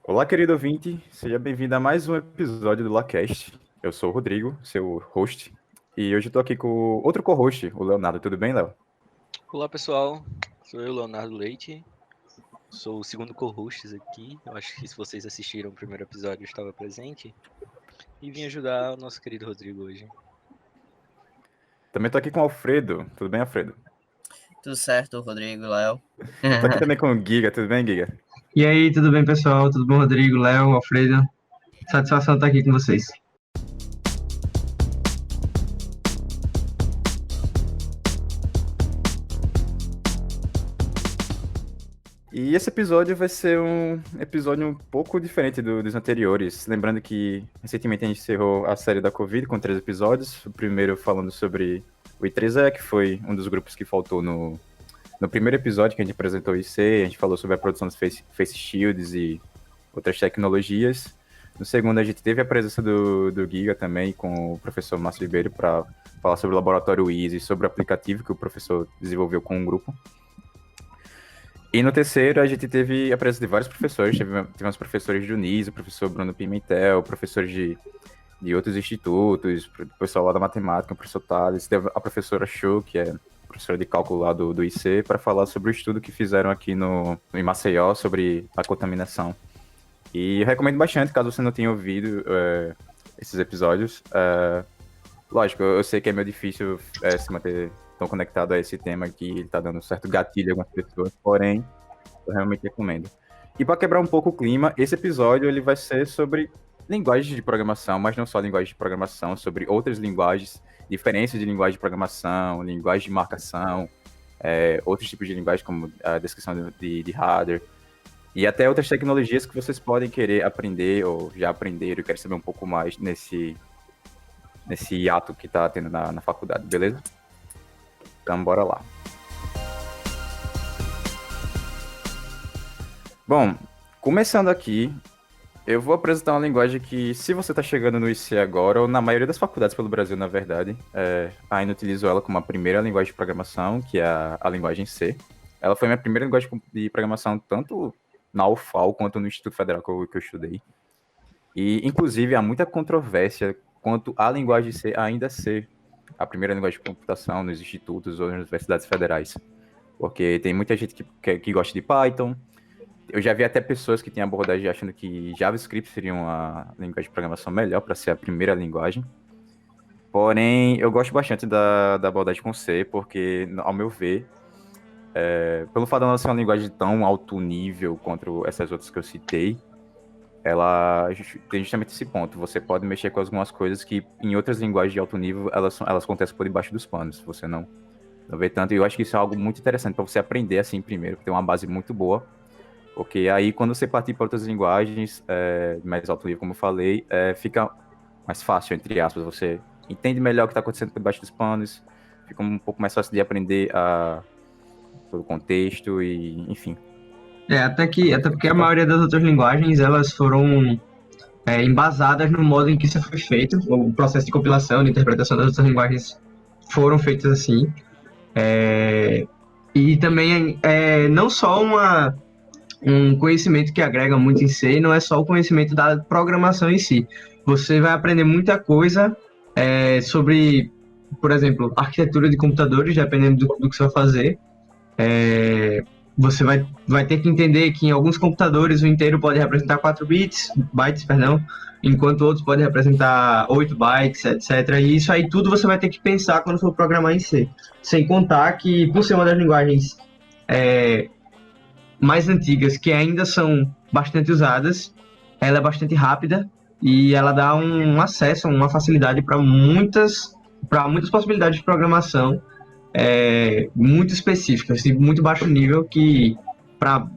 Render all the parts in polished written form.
Olá, querido ouvinte, seja bem-vindo a mais um episódio do LaCast. Eu sou o Rodrigo, seu host, e hoje eu tô aqui com outro co-host, o Leonardo. Tudo bem, Léo? Olá pessoal, sou eu, Leonardo Leite, sou o segundo co-host aqui. Eu acho que se vocês assistiram o primeiro episódio eu estava presente e vim ajudar o nosso querido Rodrigo hoje. Também tô aqui com o Alfredo. Tudo bem, Alfredo? Tudo certo, Rodrigo, Léo. Tô aqui também com o Giga. Tudo bem, Giga? E aí, tudo bem, pessoal? Tudo bom, Rodrigo, Léo, Alfredo? Satisfação estar aqui com vocês. E esse episódio vai ser um episódio um pouco diferente dos anteriores. Lembrando que recentemente a gente encerrou a série da Covid com 3 episódios. O primeiro falando sobre o I3E, que foi um dos grupos que faltou no primeiro episódio que a gente apresentou o IC. A gente falou sobre a produção dos face shields e outras tecnologias. No segundo, a gente teve a presença do Giga também, com o professor Márcio Ribeiro, para falar sobre o laboratório Easy, sobre o aplicativo que o professor desenvolveu com um grupo. E no terceiro, a gente teve a presença de vários professores. Tivemos professores de Unis, o professor Bruno Pimentel, professores de outros institutos, o pessoal lá da matemática, o professor Thales, teve a professora Show, que é professora de cálculo lá do IC, para falar sobre o estudo que fizeram aqui em Maceió sobre a contaminação. E eu recomendo bastante, caso você não tenha ouvido esses episódios. Lógico, eu sei que é meio difícil se manter tão conectado a esse tema que ele tá dando certo gatilho a algumas pessoas, porém, eu realmente recomendo. E para quebrar um pouco o clima, esse episódio ele vai ser sobre linguagens de programação, mas não só linguagem de programação, sobre outras linguagens, diferenças de linguagem de programação, linguagem de marcação, outros tipos de linguagem como a descrição de hardware, e até outras tecnologias que vocês podem querer aprender ou já aprenderam e querem saber um pouco mais nesse ato que está tendo na faculdade, beleza? Então, bora lá. Bom, começando aqui, eu vou apresentar uma linguagem que, se você está chegando no IC agora, ou na maioria das faculdades pelo Brasil, na verdade, ainda utilizo ela como a primeira linguagem de programação, que é a linguagem C. Ela foi minha primeira linguagem de programação, tanto na UFAL quanto no Instituto Federal que eu estudei. E, inclusive, há muita controvérsia quanto à linguagem C ainda ser a primeira linguagem de computação nos institutos ou nas universidades federais. Porque tem muita gente que gosta de Python. Eu já vi até pessoas que têm abordagem achando que JavaScript seria uma linguagem de programação melhor para ser a primeira linguagem. Porém, eu gosto bastante da abordagem com C, porque, ao meu ver, pelo fato de ela ser uma linguagem de tão alto nível quanto essas outras que eu citei, ela tem justamente esse ponto. Você pode mexer com algumas coisas que em outras linguagens de alto nível elas acontecem por debaixo dos panos. Você não vê tanto. E eu acho que isso é algo muito interessante para você aprender assim primeiro, ter uma base muito boa. Porque aí quando você partir para outras linguagens de mais alto nível, como eu falei, fica mais fácil, entre aspas. Você entende melhor o que está acontecendo por debaixo dos panos, fica um pouco mais fácil de aprender todo o contexto e enfim. Até porque a maioria das outras linguagens, elas foram embasadas no modo em que isso foi feito. O processo de compilação, de interpretação das outras linguagens foram feitos assim. E também não só um conhecimento que agrega muito em C, não é só o conhecimento da programação em si. Você vai aprender muita coisa sobre, por exemplo, arquitetura de computadores, dependendo do que você vai fazer. Você vai ter que entender que em alguns computadores o inteiro pode representar 4 bytes, enquanto outros podem representar 8 bytes, etc. E isso aí tudo você vai ter que pensar quando for programar em C. Sem contar que, por ser uma das linguagens mais antigas, que ainda são bastante usadas, ela é bastante rápida e ela dá um acesso, uma facilidade para muitas possibilidades de programação muito específicas, de muito baixo nível, que para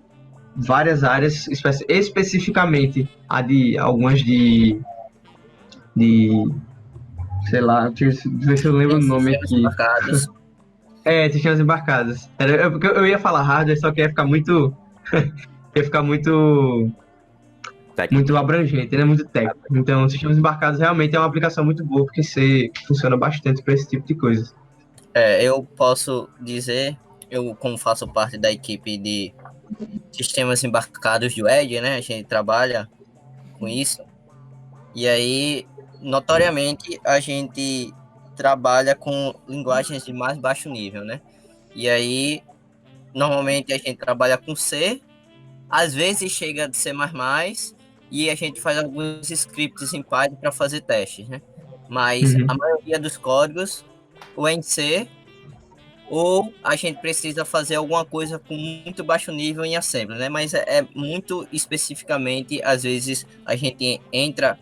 várias áreas, especificamente algumas de sei lá, deixa eu ver se eu lembro o nome aqui. Sistemas embarcados. Porque eu ia falar hardware, só que ia ficar muito muito abrangente, né? Muito técnico. Então, sistemas embarcados realmente é uma aplicação muito boa, porque funciona bastante para esse tipo de coisa. Eu posso dizer eu como faço parte da equipe de sistemas embarcados do Edge, né? A gente trabalha com isso. E aí, notoriamente, a gente trabalha com linguagens de mais baixo nível, né? E aí, normalmente a gente trabalha com C, às vezes chega de C++, e a gente faz alguns scripts em Python para fazer testes, né? Mas a maioria dos códigos ou é em C, ou a gente precisa fazer alguma coisa com muito baixo nível em Assembly, né? Mas é muito especificamente, às vezes a gente entra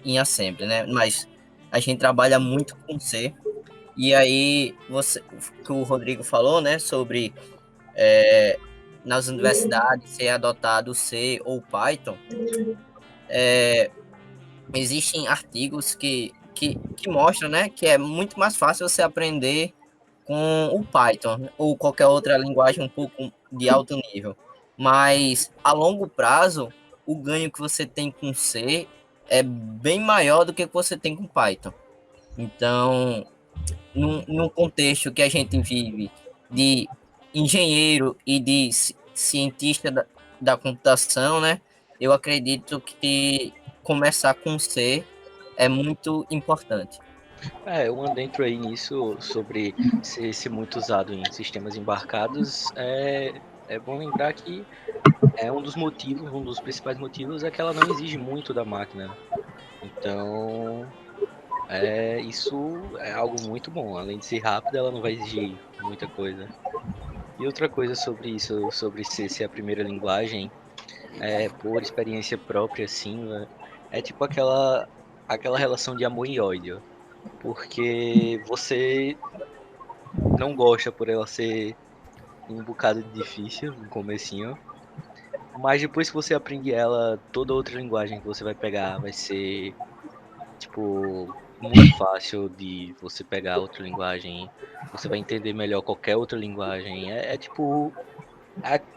em Assembly, né? Mas a gente trabalha muito com C. E aí, que o Rodrigo falou, né, sobre nas universidades ser adotado C ou Python, existem artigos que mostram, né, que é muito mais fácil você aprender com o Python ou qualquer outra linguagem um pouco de alto nível. Mas, a longo prazo, o ganho que você tem com C é bem maior do que você tem com Python. Então, num contexto que a gente vive de engenheiro e de cientista da computação, né? Eu acredito que começar com C é muito importante. Eu adentro aí nisso sobre ser muito usado em sistemas embarcados. É bom lembrar que um dos principais motivos é que ela não exige muito da máquina. Então, isso é algo muito bom. Além de ser rápida, ela não vai exigir muita coisa. E outra coisa sobre isso, sobre ser a primeira linguagem, por experiência própria, assim, né, é tipo aquela relação de amor e ódio. Porque você não gosta por ela ser um bocado difícil no comecinho, mas depois que você aprende ela, toda outra linguagem que você vai pegar vai ser, tipo, muito fácil de você pegar outra linguagem, você vai entender melhor qualquer outra linguagem. Tipo,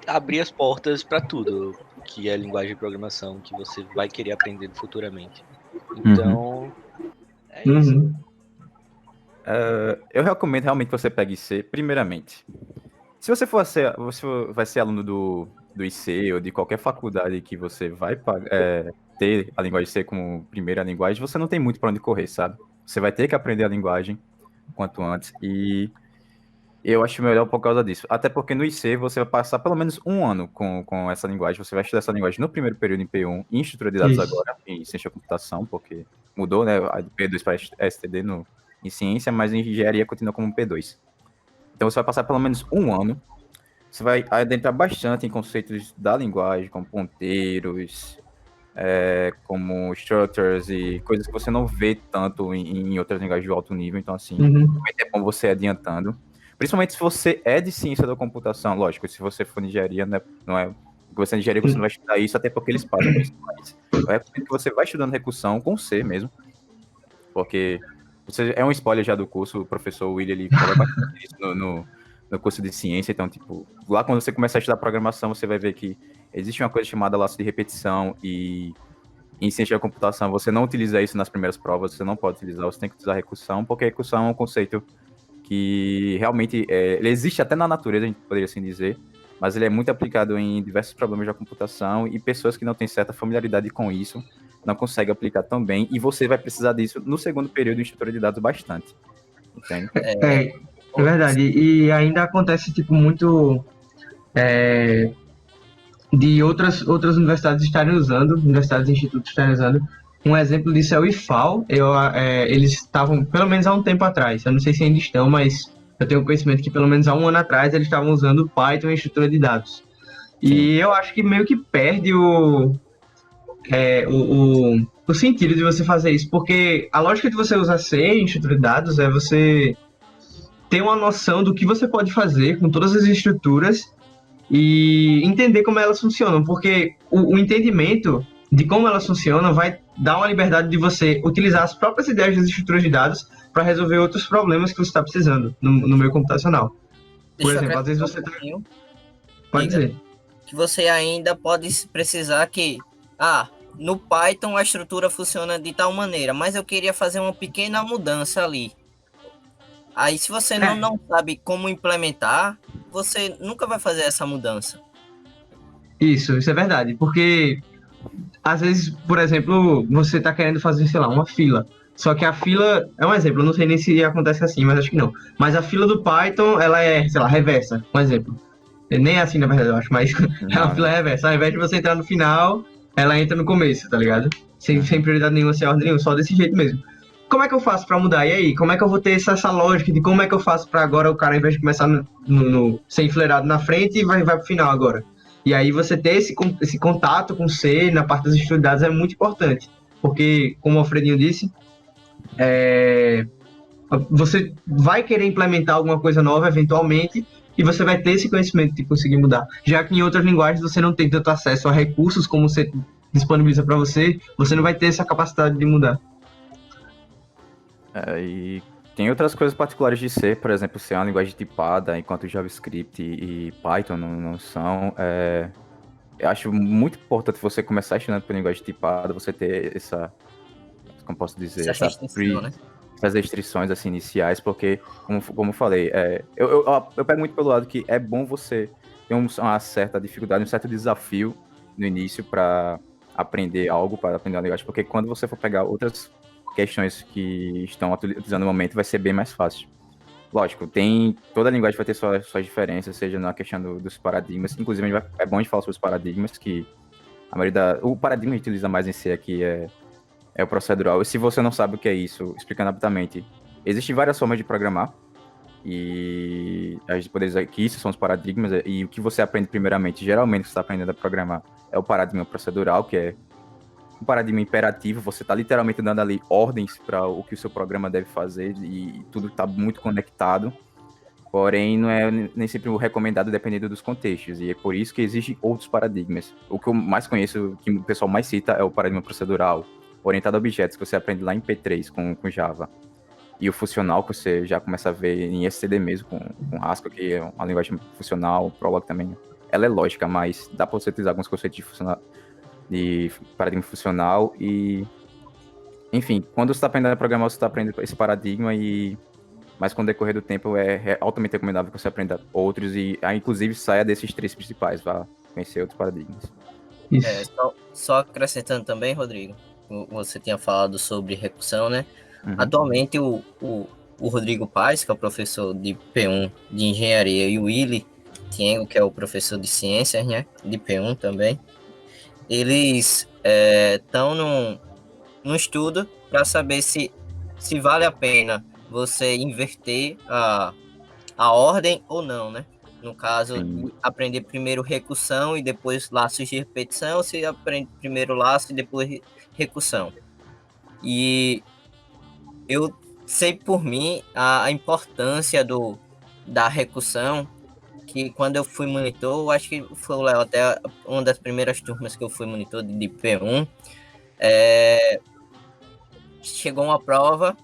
abrir as portas para tudo que é linguagem de programação que você vai querer aprender futuramente. Então, é isso. Eu recomendo realmente que você pegue C, primeiramente. Se você vai ser aluno do IC ou de qualquer faculdade que você vai ter a linguagem C como primeira linguagem, você não tem muito para onde correr, sabe? Você vai ter que aprender a linguagem quanto antes e eu acho melhor por causa disso. Até porque no IC você vai passar pelo menos um ano com essa linguagem. Você vai estudar essa linguagem no primeiro período em P1, em estrutura de dados agora, em ciência da computação, porque mudou, né? A P2 para STD em ciência, mas em engenharia continua como P2. Então você vai passar pelo menos um ano. Você vai adentrar bastante em conceitos da linguagem, como ponteiros, como structures e coisas que você não vê tanto em outras linguagens de alto nível. Então, assim, é bom você ir adiantando. Principalmente se você é de ciência da computação, lógico, se você for de engenharia, não é você é de engenharia, você não vai estudar isso, até porque eles passam isso. Mas eu recomendo que você vai estudando recursão com C mesmo, porque é um spoiler já do curso, o professor William, ele fala bastante isso no curso de ciência, então, tipo, lá quando você começar a estudar programação, você vai ver que existe uma coisa chamada laço de repetição e em ciência da computação você não utiliza isso nas primeiras provas, você não pode utilizar, você tem que utilizar recursão, porque a recursão é um conceito que realmente ele existe até na natureza, a gente poderia assim dizer, mas ele é muito aplicado em diversos problemas da computação e pessoas que não têm certa familiaridade com isso não conseguem aplicar tão bem, e você vai precisar disso no segundo período de estrutura de dados bastante, entende? É verdade, e ainda acontece, tipo, muito de outras universidades estarem usando, universidades e institutos estarem usando. Um exemplo disso é o IFAL. Eles estavam, pelo menos há um tempo atrás, eu não sei se ainda estão, mas eu tenho conhecimento que pelo menos há um ano atrás eles estavam usando Python em estrutura de dados. E eu acho que meio que perde o sentido de você fazer isso, porque a lógica de você usar C em estrutura de dados é você ter uma noção do que você pode fazer com todas as estruturas e entender como elas funcionam, porque o entendimento de como elas funcionam vai dar uma liberdade de você utilizar as próprias ideias das estruturas de dados para resolver outros problemas que você está precisando no meio computacional. Por exemplo, às vezes você pode dizer que você ainda pode precisar que no Python a estrutura funciona de tal maneira, mas eu queria fazer uma pequena mudança ali. Aí se você não sabe como implementar, você nunca vai fazer essa mudança. Isso é verdade. Porque, às vezes, por exemplo, você tá querendo fazer, sei lá, uma fila. Só que a fila, é um exemplo, eu não sei nem se acontece assim, mas acho que não. Mas a fila do Python, ela é, sei lá, reversa, um exemplo. Nem é assim, na verdade, eu acho, mas é uma fila reversa. Ao invés de você entrar no final, ela entra no começo, tá ligado? Sem prioridade nenhuma, sem ordem nenhuma, só desse jeito mesmo. Como é que eu faço pra mudar? E aí, como é que eu vou ter essa lógica de como é que eu faço pra agora o cara, ao invés de começar ser enfileirado na frente, vai pro final agora? E aí você ter esse contato com o C na parte das estruturas é muito importante. Porque, como o Alfredinho disse, você vai querer implementar alguma coisa nova eventualmente e você vai ter esse conhecimento de conseguir mudar. Já que em outras linguagens você não tem tanto acesso a recursos como você disponibiliza para você, você não vai ter essa capacidade de mudar. E tem outras coisas particulares de C, por exemplo, C é uma linguagem tipada, enquanto JavaScript e Python não são. Eu acho muito importante você começar estudando por linguagem tipada, você ter como posso dizer, essas restrições assim, iniciais, porque, como eu falei, eu pego muito pelo lado que é bom você ter uma certa dificuldade, um certo desafio no início para aprender algo, para aprender uma linguagem, porque quando você for pegar outras questões que estão utilizando no momento, vai ser bem mais fácil. Lógico, toda linguagem vai ter suas diferenças, seja na questão dos paradigmas, inclusive é bom a gente falar sobre os paradigmas, que o paradigma que a gente utiliza mais em C aqui é o procedural. E se você não sabe o que é isso, explicando rapidamente, existem várias formas de programar, e a gente pode dizer que isso são os paradigmas, e o que você aprende primeiramente, geralmente que você está aprendendo a programar, é o paradigma procedural, que é um paradigma imperativo, você está literalmente dando ali ordens para o que o seu programa deve fazer, e tudo está muito conectado, porém não é nem sempre o recomendado dependendo dos contextos, e é por isso que existem outros paradigmas. O que eu mais conheço, que o pessoal mais cita, é o paradigma procedural, orientado a objetos, que você aprende lá em P3 com Java. E o funcional, que você já começa a ver em SCD mesmo, com Haskell, que é uma linguagem funcional, Prolog também. Ela é lógica, mas dá para você utilizar alguns conceitos de paradigma funcional e... Enfim, quando você está aprendendo a programar, você está aprendendo esse paradigma, mas com o decorrer do tempo é altamente recomendável que você aprenda outros e, inclusive, saia desses 3 principais, vá conhecer outros paradigmas. Só acrescentando também, Rodrigo, você tinha falado sobre recursão, né? Uhum. Atualmente, o Rodrigo Paes, que é o professor de P1 de Engenharia, e o Willy Tiengo, que é o professor de Ciências, né? De P1 também, eles estão num estudo para saber se vale a pena você inverter a ordem ou não, né? No caso, aprender primeiro recursão e depois laços de repetição, se aprende primeiro laço e depois recursão. E eu sei por mim a importância da recursão, que quando eu fui monitor, eu acho que foi o Léo, até uma das primeiras turmas que eu fui monitor de P1, chegou uma prova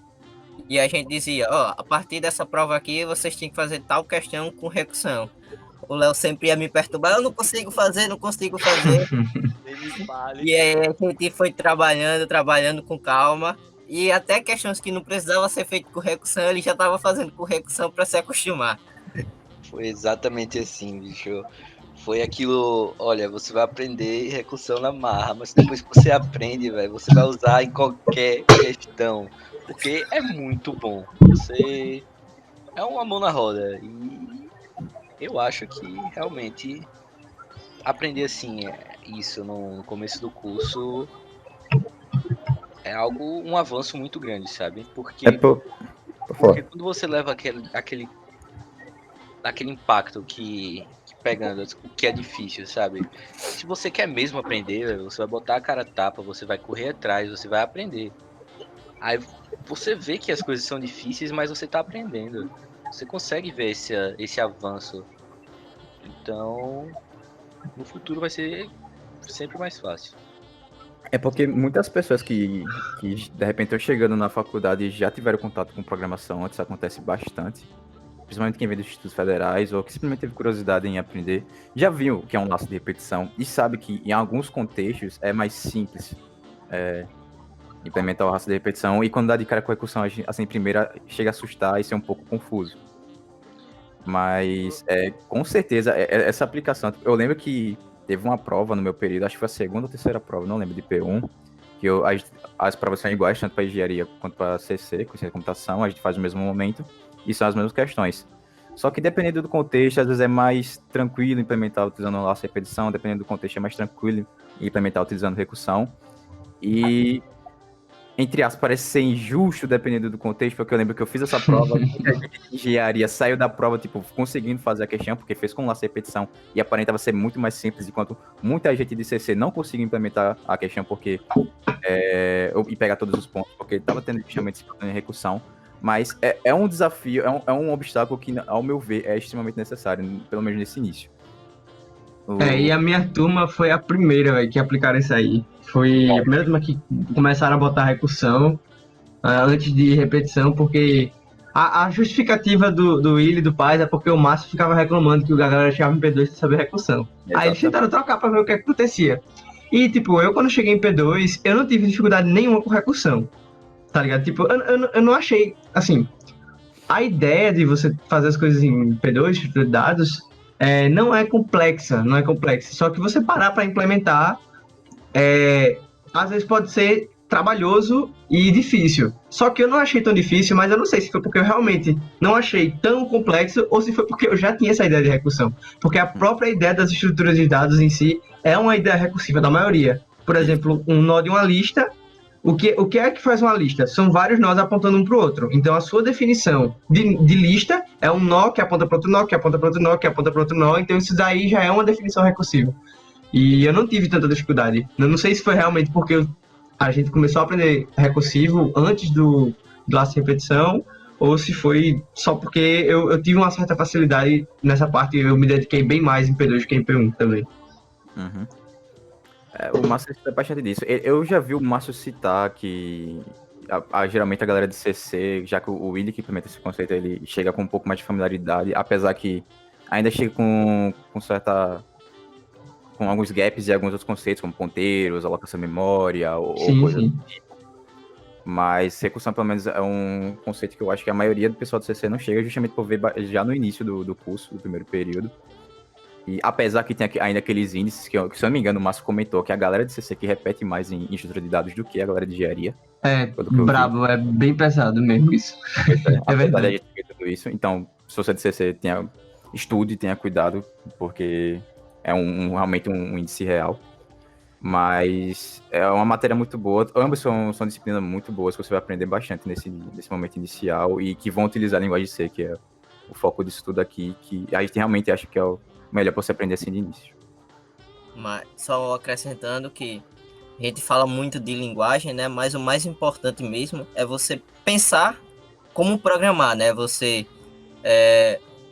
e a gente dizia, a partir dessa prova aqui, vocês têm que fazer tal questão com recursão. O Léo sempre ia me perturbar, eu não consigo fazer. E aí a gente foi trabalhando com calma. E até questões que não precisavam ser feitas com recursão, ele já estava fazendo com recursão para se acostumar. Foi exatamente assim, bicho. Foi aquilo, olha, você vai aprender recursão na marra, mas depois que você aprende, velho, você vai usar em qualquer questão. Porque é muito bom. Você é uma mão na roda. E eu acho que realmente aprender assim, isso no começo do curso é um avanço muito grande, sabe? Porque quando você leva aquele impacto que pegando o que é difícil, sabe? Se você quer mesmo aprender, você vai botar a cara a tapa, você vai correr atrás, você vai aprender. Aí você vê que as coisas são difíceis, mas você tá aprendendo. Você consegue ver esse avanço. Então, no futuro vai ser sempre mais fácil. É porque muitas pessoas que de repente estão chegando na faculdade e já tiveram contato com programação antes, acontece bastante. Principalmente quem vem dos institutos federais ou que simplesmente teve curiosidade em aprender, já viu o que é um laço de repetição e sabe que em alguns contextos é mais simples implementar o rastro de repetição, e quando dá de cara com a recursão, assim, primeira chega a assustar e ser um pouco confuso. Mas, com certeza, essa aplicação... Eu lembro que teve uma prova no meu período, acho que foi a segunda ou terceira prova, não lembro, de P1, que as provas são iguais, tanto para engenharia quanto para CC, ciência de computação, a gente faz no mesmo momento, e são as mesmas questões. Só que dependendo do contexto, às vezes é mais tranquilo implementar utilizando o laço de repetição, dependendo do contexto é mais tranquilo implementar utilizando recursão. E, entre aspas, parece ser injusto dependendo do contexto, porque eu lembro que eu fiz essa prova, muita gente de engenharia saiu da prova, tipo, conseguindo fazer a questão, porque fez com laço de repetição, e aparentava ser muito mais simples, enquanto muita gente de CC não conseguiu implementar a questão, porque e pegar todos os pontos, porque estava tendo justamente esse recursão. Mas é um desafio, é um obstáculo que, ao meu ver, é extremamente necessário, pelo menos nesse início. E a minha turma foi a primeira, véio, que aplicaram isso aí. Foi a primeira turma que começaram a botar recursão antes de repetição, porque a justificativa do Willi e do Paz é porque o Márcio ficava reclamando que o galera achava em P2 sem saber recursão. Aí eles tentaram trocar pra ver o que acontecia. E, tipo, eu quando cheguei em P2, eu não tive dificuldade nenhuma com recursão. Tá ligado? Tipo, eu não achei, assim, a ideia de você fazer as coisas em P2, estrutura de dados, não é complexa. Só que você parar para implementar, às vezes pode ser trabalhoso e difícil. Só que eu não achei tão difícil, mas eu não sei se foi porque eu realmente não achei tão complexo ou se foi porque eu já tinha essa ideia de recursão. Porque a própria ideia das estruturas de dados em si é uma ideia recursiva da maioria. Por exemplo, um nó de uma lista. O que é que faz uma lista? São vários nós apontando um para o outro. Então, a sua definição de lista é um nó que aponta para outro nó, que aponta para outro nó, que aponta para outro nó. Então, isso daí já é uma definição recursiva. E eu não tive tanta dificuldade. Eu não sei se foi realmente porque a gente começou a aprender recursivo antes do laço de repetição, ou se foi só porque eu tive uma certa facilidade nessa parte e eu me dediquei bem mais em P2 que em P1 também. Uhum. O Márcio é bastante disso. Eu já vi o Márcio citar que geralmente a galera de CC, já que o Willi que implementa esse conceito, ele chega com um pouco mais de familiaridade, apesar que ainda chega com alguns gaps e alguns outros conceitos, como ponteiros, alocação de memória, ou coisas do tipo. Mas recursão, pelo menos, é um conceito que eu acho que a maioria do pessoal do CC não chega, justamente por ver já no início do curso, do primeiro período. E apesar que tem ainda aqueles índices que, se eu não me engano, o Márcio comentou que a galera de CC que repete mais em estrutura de dados do que a galera de engenharia. Brabo, é bem pesado mesmo isso. É verdade. A gente vê tudo isso. Então, se você é de CC, estude, tenha cuidado, porque é realmente um índice real. Mas é uma matéria muito boa. Ambas são disciplinas muito boas que você vai aprender bastante nesse momento inicial e que vão utilizar a linguagem C, que é o foco disso tudo aqui, que a gente realmente acha que é o melhor para você aprender assim de início. Mas só acrescentando que a gente fala muito de linguagem, né? Mas o mais importante mesmo é você pensar como programar, né? Você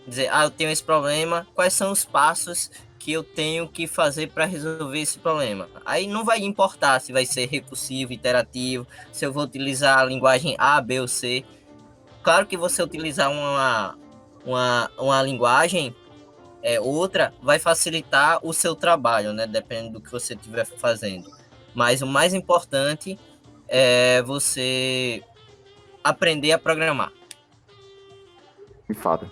dizer, eu tenho esse problema, quais são os passos que eu tenho que fazer para resolver esse problema? Aí não vai importar se vai ser recursivo, iterativo, se eu vou utilizar a linguagem A, B ou C. Claro que você utilizar uma linguagem outra vai facilitar o seu trabalho, né? Dependendo do que você estiver fazendo. Mas o mais importante é você aprender a programar. De fato.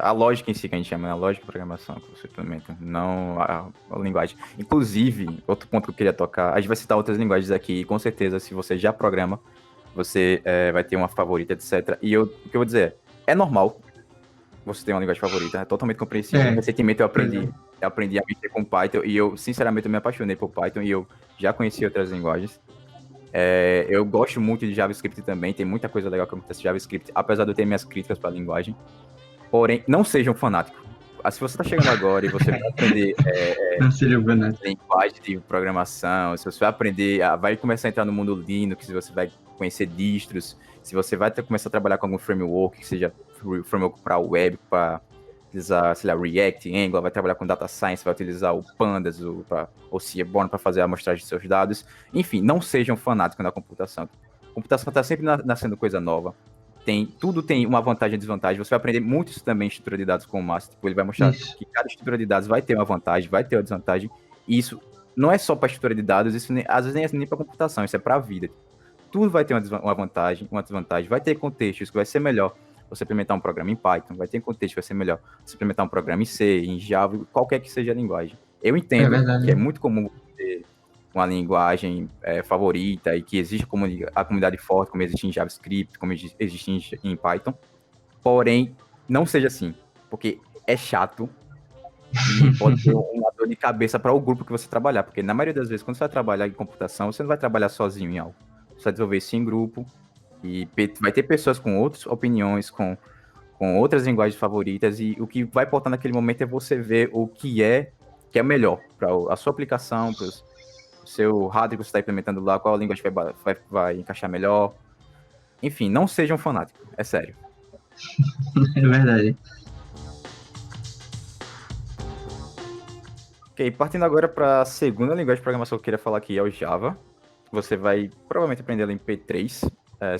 A lógica em si que a gente chama, né? A lógica de programação que você implementa, não a linguagem. Inclusive, outro ponto que eu queria tocar, a gente vai citar outras linguagens aqui, e com certeza, se você já programa, você vai ter uma favorita, etc. E o que eu vou dizer é normal você ter uma linguagem favorita, é totalmente compreensível. Recentemente eu aprendi a mexer com Python, e eu, sinceramente, me apaixonei por Python, e eu já conheci outras linguagens. Eu gosto muito de JavaScript também, tem muita coisa legal que acontece em JavaScript, apesar de eu ter minhas críticas para a linguagem. Porém, não seja um fanático. Se você está chegando agora e você vai aprender linguagem de programação, se você vai aprender, vai começar a entrar no mundo Linux, se você vai conhecer distros, se você vai começar a trabalhar com algum framework, que seja framework para web, para utilizar, sei lá, React, Angular, vai trabalhar com Data Science, vai utilizar o Pandas ou Seaborn para fazer a amostragem de seus dados. Enfim, não sejam fanáticos na computação. A computação está sempre nascendo coisa nova. Tudo tem uma vantagem e desvantagem. Você vai aprender muito isso também em estrutura de dados com o Márcio. Tipo, ele vai mostrar que cada estrutura de dados vai ter uma vantagem, vai ter uma desvantagem. E isso não é só para estrutura de dados, isso às vezes nem é nem para computação, isso é para a vida. Tudo vai ter uma vantagem, uma desvantagem, vai ter contextos que vai ser melhor você implementar um programa em Python, vai ter contexto que vai ser melhor você implementar um programa em C, em Java, qualquer que seja a linguagem. Eu entendo que é muito comum ter uma linguagem favorita e que existe a comunidade forte, como existe em JavaScript, como existe em Python, porém, não seja assim, porque é chato e pode ser uma dor de cabeça para o grupo que você trabalhar, porque na maioria das vezes, quando você vai trabalhar em computação, você não vai trabalhar sozinho em algo. Você vai desenvolver isso em grupo, e vai ter pessoas com outras opiniões, com outras linguagens favoritas, e o que vai importar naquele momento é você ver o que é melhor para a sua aplicação, para o seu hardware que você está implementando lá, qual linguagem vai encaixar melhor. Enfim, não seja um fanático, é sério. É verdade. Ok, partindo agora para a segunda linguagem de programação que eu queria falar aqui, é o Java. Você vai provavelmente aprender ela em P3, se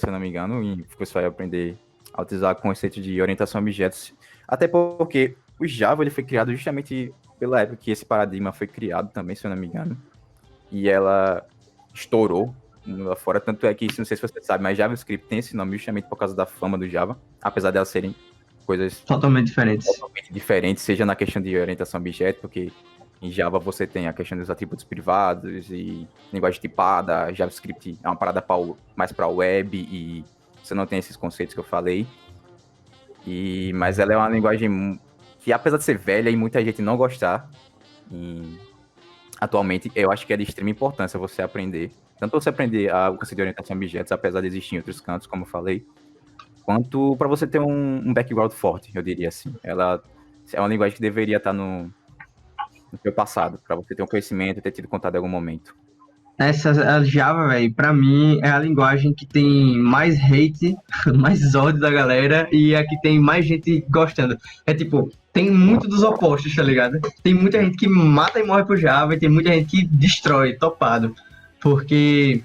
eu não me engano, e você vai aprender a utilizar o conceito de orientação a objetos. Até porque o Java ele foi criado justamente pela época que esse paradigma foi criado também, se eu não me engano. E ela estourou lá fora, tanto é que, não sei se você sabe, mas JavaScript tem esse nome justamente por causa da fama do Java, apesar delas serem coisas totalmente diferentes, seja na questão de orientação a objeto, porque em Java você tem a questão dos atributos privados e linguagem tipada, JavaScript é uma parada mais para web e você não tem esses conceitos que eu falei. Mas ela é uma linguagem que, apesar de ser velha e muita gente não gostar, atualmente eu acho que é de extrema importância você aprender. Tanto você aprender o conceito de orientação a objetos, apesar de existir em outros cantos, como eu falei, quanto para você ter um background forte, eu diria assim. Ela é uma linguagem que deveria estar no seu passado, para você ter um conhecimento e ter tido contato em algum momento. A Java, velho, pra mim é a linguagem que tem mais hate, mais ódio da galera e a que tem mais gente gostando. É tipo, tem muito dos opostos, tá ligado? Tem muita gente que mata e morre pro Java e tem muita gente que destrói, topado. Porque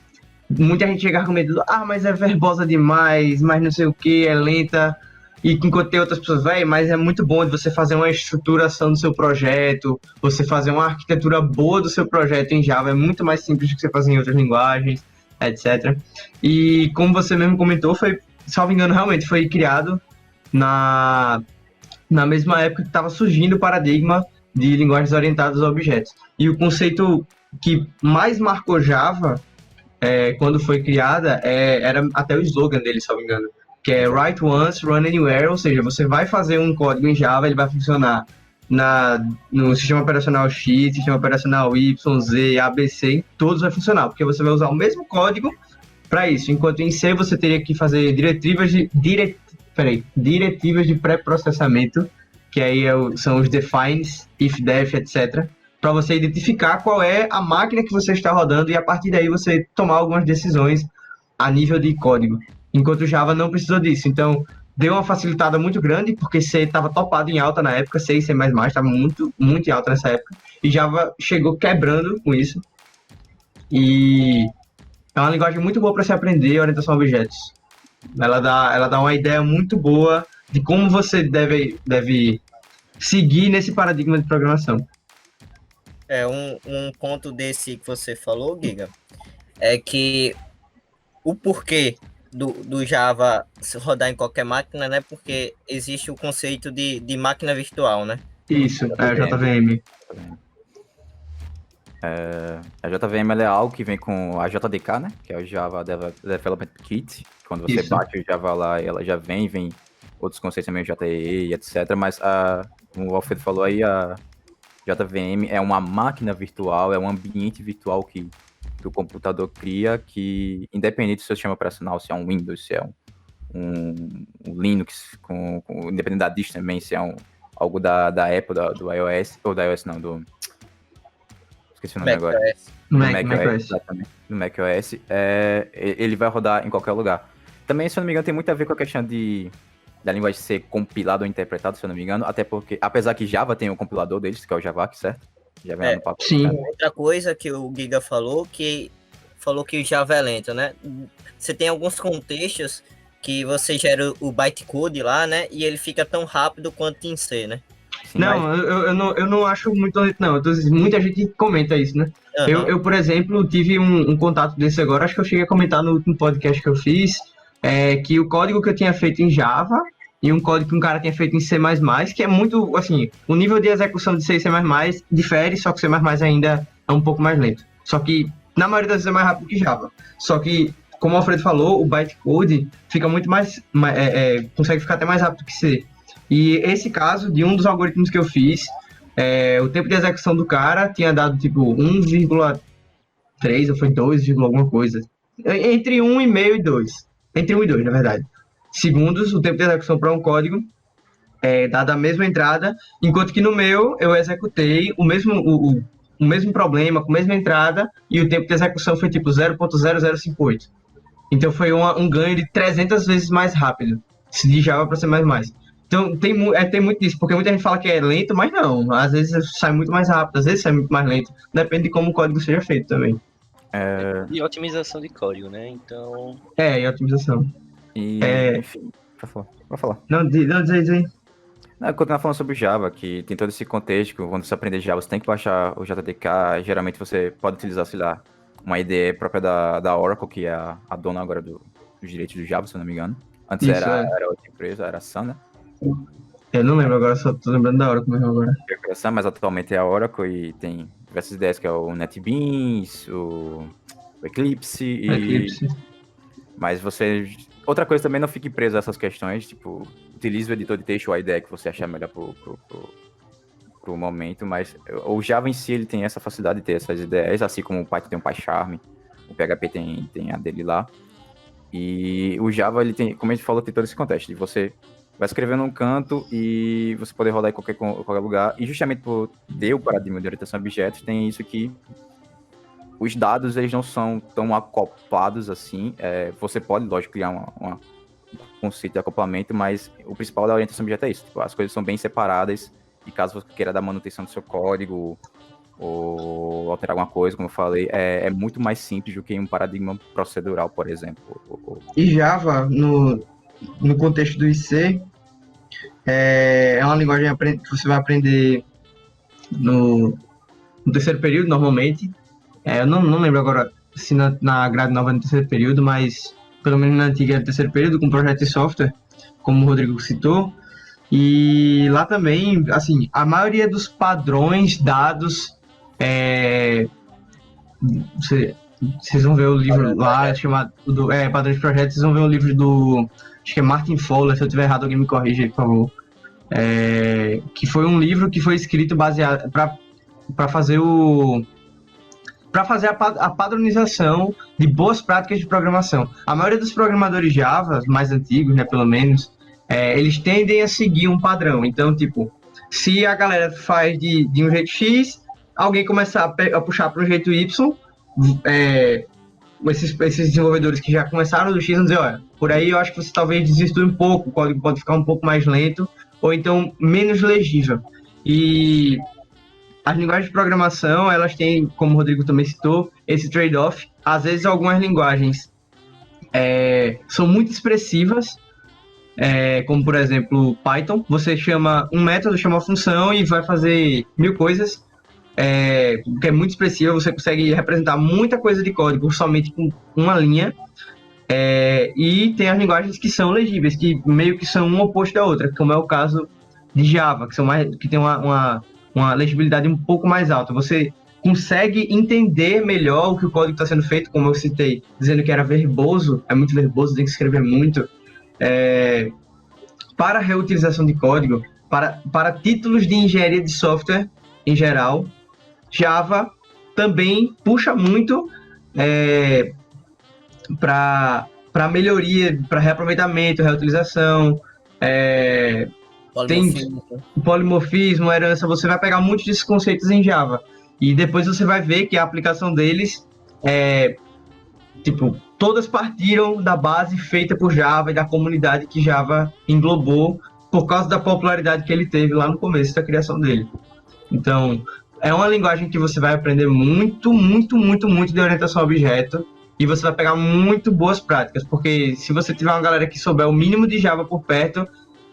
muita gente chega com medo, mas é verbosa demais, mas não sei o que, é lenta. E enquanto tem outras pessoas, mas é muito bom de você fazer uma estruturação do seu projeto, você fazer uma arquitetura boa do seu projeto em Java, é muito mais simples do que você fazer em outras linguagens, etc. E como você mesmo comentou, foi, salvo engano, realmente foi criado na mesma época que estava surgindo o paradigma de linguagens orientadas a objetos. E o conceito que mais marcou Java, quando foi criada, era até o slogan dele, salvo engano, que é Write Once, Run Anywhere, ou seja, você vai fazer um código em Java, ele vai funcionar no sistema operacional X, sistema operacional Y, Z, ABC, todos vai funcionar, porque você vai usar o mesmo código para isso, enquanto em C você teria que fazer diretivas de pré-processamento, que aí são os defines, if, def, etc., para você identificar qual é a máquina que você está rodando e a partir daí você tomar algumas decisões a nível de código. Enquanto o Java não precisou disso. Então, deu uma facilitada muito grande, porque C estava topado em alta na época, C e C++ estava muito, muito em alta nessa época, e Java chegou quebrando com isso. E é uma linguagem muito boa para se aprender orientação a objetos. Ela dá uma ideia muito boa de como você deve seguir nesse paradigma de programação. Um ponto desse que você falou, Giga, é que o porquê do Java rodar em qualquer máquina, né? Porque existe o conceito de máquina virtual, né? Isso, a JVM. A JVM é algo que vem com a JDK, né? Que é o Java Development Kit. Quando você bate o Java lá, ela já vem outros conceitos também, JEE, etc. Mas, como o Alfredo falou aí, a JVM é uma máquina virtual, é um ambiente virtual que o computador cria, que independente do seu sistema operacional, se é um Windows, se é um Linux, independente da distro também, se é algo da Apple, do iOS, ou da iOS não, esqueci o nome agora. No macOS. Exatamente. No macOS, ele vai rodar em qualquer lugar. Também, se eu não me engano, tem muito a ver com a questão da linguagem ser compilada ou interpretada, se eu não me engano, até porque, apesar que Java tem um compilador deles, que é o Javac, certo? Já vem no papo. Sim. Outra coisa que o Giga falou que o Java é lento, né? Você tem alguns contextos que você gera o bytecode lá, né? E ele fica tão rápido quanto em C, né? Sim, Não, eu não acho muito lento, não. Muita gente comenta isso, né? Aham. Eu, por exemplo, tive um contato desse agora, acho que eu cheguei a comentar no último podcast que eu fiz, que o código que eu tinha feito em Java e um código que um cara tinha feito em C++, que é muito, assim, o nível de execução de C e C++ difere, só que C++ ainda é um pouco mais lento. Só que, na maioria das vezes, é mais rápido que Java. Só que, como o Alfredo falou, o bytecode fica muito mais, consegue ficar até mais rápido que C. E esse caso, de um dos algoritmos que eu fiz, o tempo de execução do cara tinha dado tipo 1,3 ou foi 2, alguma coisa. Entre 1,5 e 2. Entre 1 e 2, na verdade. Segundos, o tempo de execução para um código, dada a mesma entrada, enquanto que no meu eu executei o mesmo problema, com a mesma entrada, e o tempo de execução foi tipo 0,0058. Então foi um ganho de 300 vezes mais rápido, se de Java para C++. Então tem muito disso, porque muita gente fala que é lento, mas não. Às vezes sai muito mais rápido, às vezes sai muito mais lento. Depende de como o código seja feito também. E otimização de código, né? Então, E otimização. E, É. enfim, vai falar. Não, diz aí. Não, continuar falando sobre o Java, que tem todo esse contexto, que quando você aprender Java, você tem que baixar o JDK. Geralmente você pode utilizar, sei lá, uma IDE própria da Oracle, que é a dona agora dos direitos do Java, se eu não me engano. Antes Isso, era outra empresa, era a Sun, né? Eu não lembro agora, só tô lembrando da hora como é agora. Mas atualmente é a Oracle e tem diversas ideias, que é o NetBeans, o Eclipse e... Eclipse. Mas você... Outra coisa também, não fique preso a essas questões, tipo, utilize o editor de texto ou a ideia que você achar melhor pro momento, mas o Java em si, ele tem essa facilidade de ter essas ideias, assim como o Python tem um PyCharm, o PHP tem a dele lá, e o Java, ele tem, como a gente falou, tem todo esse contexto, de você vai escrever num canto e você poder rodar em qualquer lugar, e justamente por ter o paradigma de orientação a objetos, tem isso que os dados, eles não são tão acoplados assim. Você pode, lógico, criar um conceito de acoplamento, mas o principal da orientação a objeto é isso. Tipo, as coisas são bem separadas e caso você queira dar manutenção do seu código ou alterar alguma coisa, como eu falei, é muito mais simples do que um paradigma procedural, por exemplo. E Java, no contexto do IC, é uma linguagem que você vai aprender no terceiro período, normalmente. Eu não lembro agora se na grade nova no terceiro período, mas pelo menos na antiga era terceiro período, com projeto de software, como o Rodrigo citou. E lá também, assim, a maioria dos padrões dados, vocês vão ver o livro lá, chamado Padrões de Projetos, vocês vão ver o livro do, acho que é Martin Fowler, se eu estiver errado alguém me corrija aí, por favor. Que foi um livro que foi escrito baseado para fazer a padronização de boas práticas de programação. A maioria dos programadores Java, mais antigos, né, pelo menos, eles tendem a seguir um padrão. Então, tipo, se a galera faz de um jeito X, alguém começar a puxar para o jeito Y, esses desenvolvedores que já começaram do X vão dizer, olha, por aí eu acho que você talvez desista um pouco, o código pode ficar um pouco mais lento, ou então menos legível. E as linguagens de programação, elas têm, como o Rodrigo também citou, esse trade-off. Às vezes, algumas linguagens são muito expressivas, como, por exemplo, Python. Você chama um método, chama uma função e vai fazer 1000 coisas, que é muito expressiva. Você consegue representar muita coisa de código somente com uma linha. E tem as linguagens que são legíveis, que meio que são um oposto da outra, como é o caso de Java, que tem uma legibilidade um pouco mais alta. Você consegue entender melhor o que o código está sendo feito, como eu citei, dizendo que era verboso, é muito verboso, tem que escrever muito. Para reutilização de código, para títulos de engenharia de software em geral, Java também puxa muito para melhoria, para reaproveitamento, reutilização, Polimorfismo. Tem polimorfismo, herança, você vai pegar muitos desses conceitos em Java. E depois você vai ver que a aplicação deles todas partiram da base feita por Java e da comunidade que Java englobou por causa da popularidade que ele teve lá no começo da criação dele. Então, é uma linguagem que você vai aprender muito, muito, muito, muito de orientação a objeto e você vai pegar muito boas práticas, porque se você tiver uma galera que souber o mínimo de Java por perto,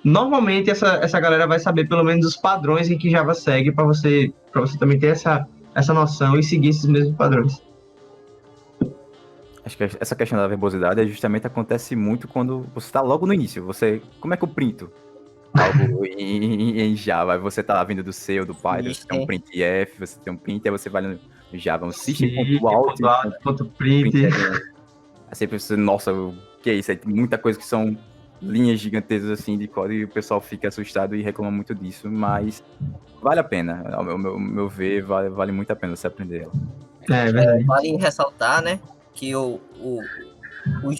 Normalmente essa galera vai saber pelo menos os padrões em que Java segue para você também ter essa noção e seguir esses mesmos padrões. Acho que essa questão da verbosidade justamente acontece muito quando você está logo no início. Como é que eu printo algo em Java? Você tá lá vindo do C ou do Python, você tem um printf, você tem um print, aí você vai no Java, um system.out, print. Aí sempre você, nossa, o que é isso? Aí tem muita coisa que são linhas gigantescas assim de código e o pessoal fica assustado e reclama muito disso, mas vale a pena. Ao meu ver, vale muito a pena você aprender ela. É verdade. Vale ressaltar, né, que o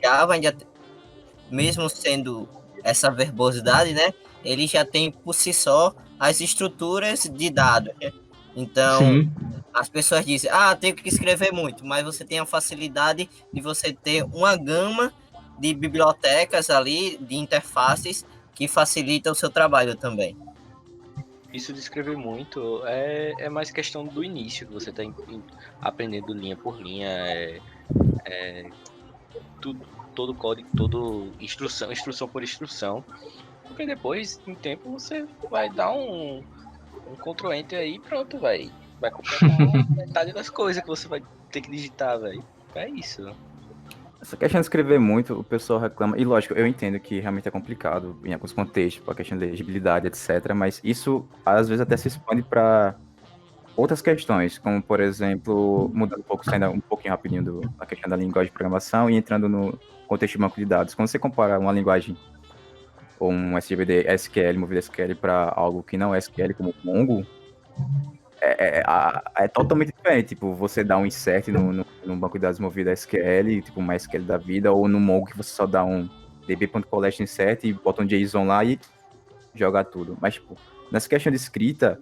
Java, ainda, mesmo sendo essa verbosidade, né, ele já tem por si só as estruturas de dados, né? Então, sim, as pessoas dizem, tenho que escrever muito, mas você tem a facilidade de você ter uma gama de bibliotecas ali, de interfaces, que facilita o seu trabalho também. Isso de escrever muito é mais questão do início, que você está aprendendo linha por linha, todo código, toda instrução por instrução, porque depois, em tempo, você vai dar um Ctrl-Enter aí e pronto, vai completar metade das coisas que você vai ter que digitar, velho. É isso. Essa questão de escrever muito, o pessoal reclama, e lógico, eu entendo que realmente é complicado em alguns contextos, a questão de legibilidade, etc, mas isso, às vezes, até se expande para outras questões, como, por exemplo, mudando um pouco, saindo um pouquinho rapidinho da questão da linguagem de programação e entrando no contexto de banco de dados. Quando você compara uma linguagem ou um SGBD SQL, movido SQL, para algo que não é SQL, como Mongo, é totalmente diferente. Tipo, você dá um insert no banco de dados movido a SQL, tipo uma SQL da vida, ou no Mongo que você só dá um db.collect insert e bota um JSON lá e joga tudo. Mas, tipo, nessa questão de escrita,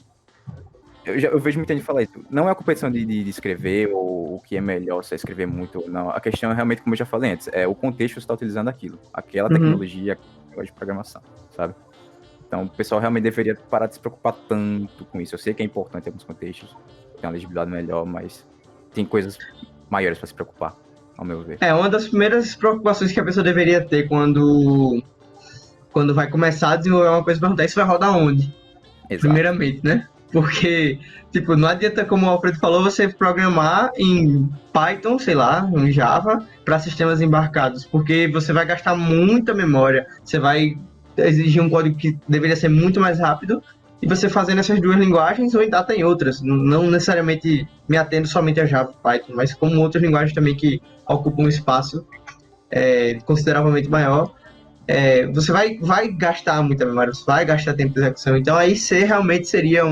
eu vejo muita gente falar isso. Não é a competição de escrever, ou o que é melhor, se é escrever muito ou não. A questão é realmente, como eu já falei antes, é o contexto que você está utilizando aquilo. Aquela tecnologia, de programação, sabe? Então, o pessoal realmente deveria parar de se preocupar tanto com isso. Eu sei que é importante em alguns contextos, tem uma legibilidade melhor, mas tem coisas maiores para se preocupar, ao meu ver. Uma das primeiras preocupações que a pessoa deveria ter quando vai começar a desenvolver uma coisa, perguntar isso vai rodar onde? Exato. Primeiramente, né? Porque, tipo, não adianta, como o Alfredo falou, você programar em Python, sei lá, em Java, para sistemas embarcados, porque você vai gastar muita memória, você vai exigir um código que deveria ser muito mais rápido, e você fazendo essas duas linguagens, ou ainda tem outras, não necessariamente me atendo somente a Java e Python, mas como outras linguagens também que ocupam um espaço consideravelmente maior, você vai gastar muita memória, você vai gastar tempo de execução, então aí C realmente seria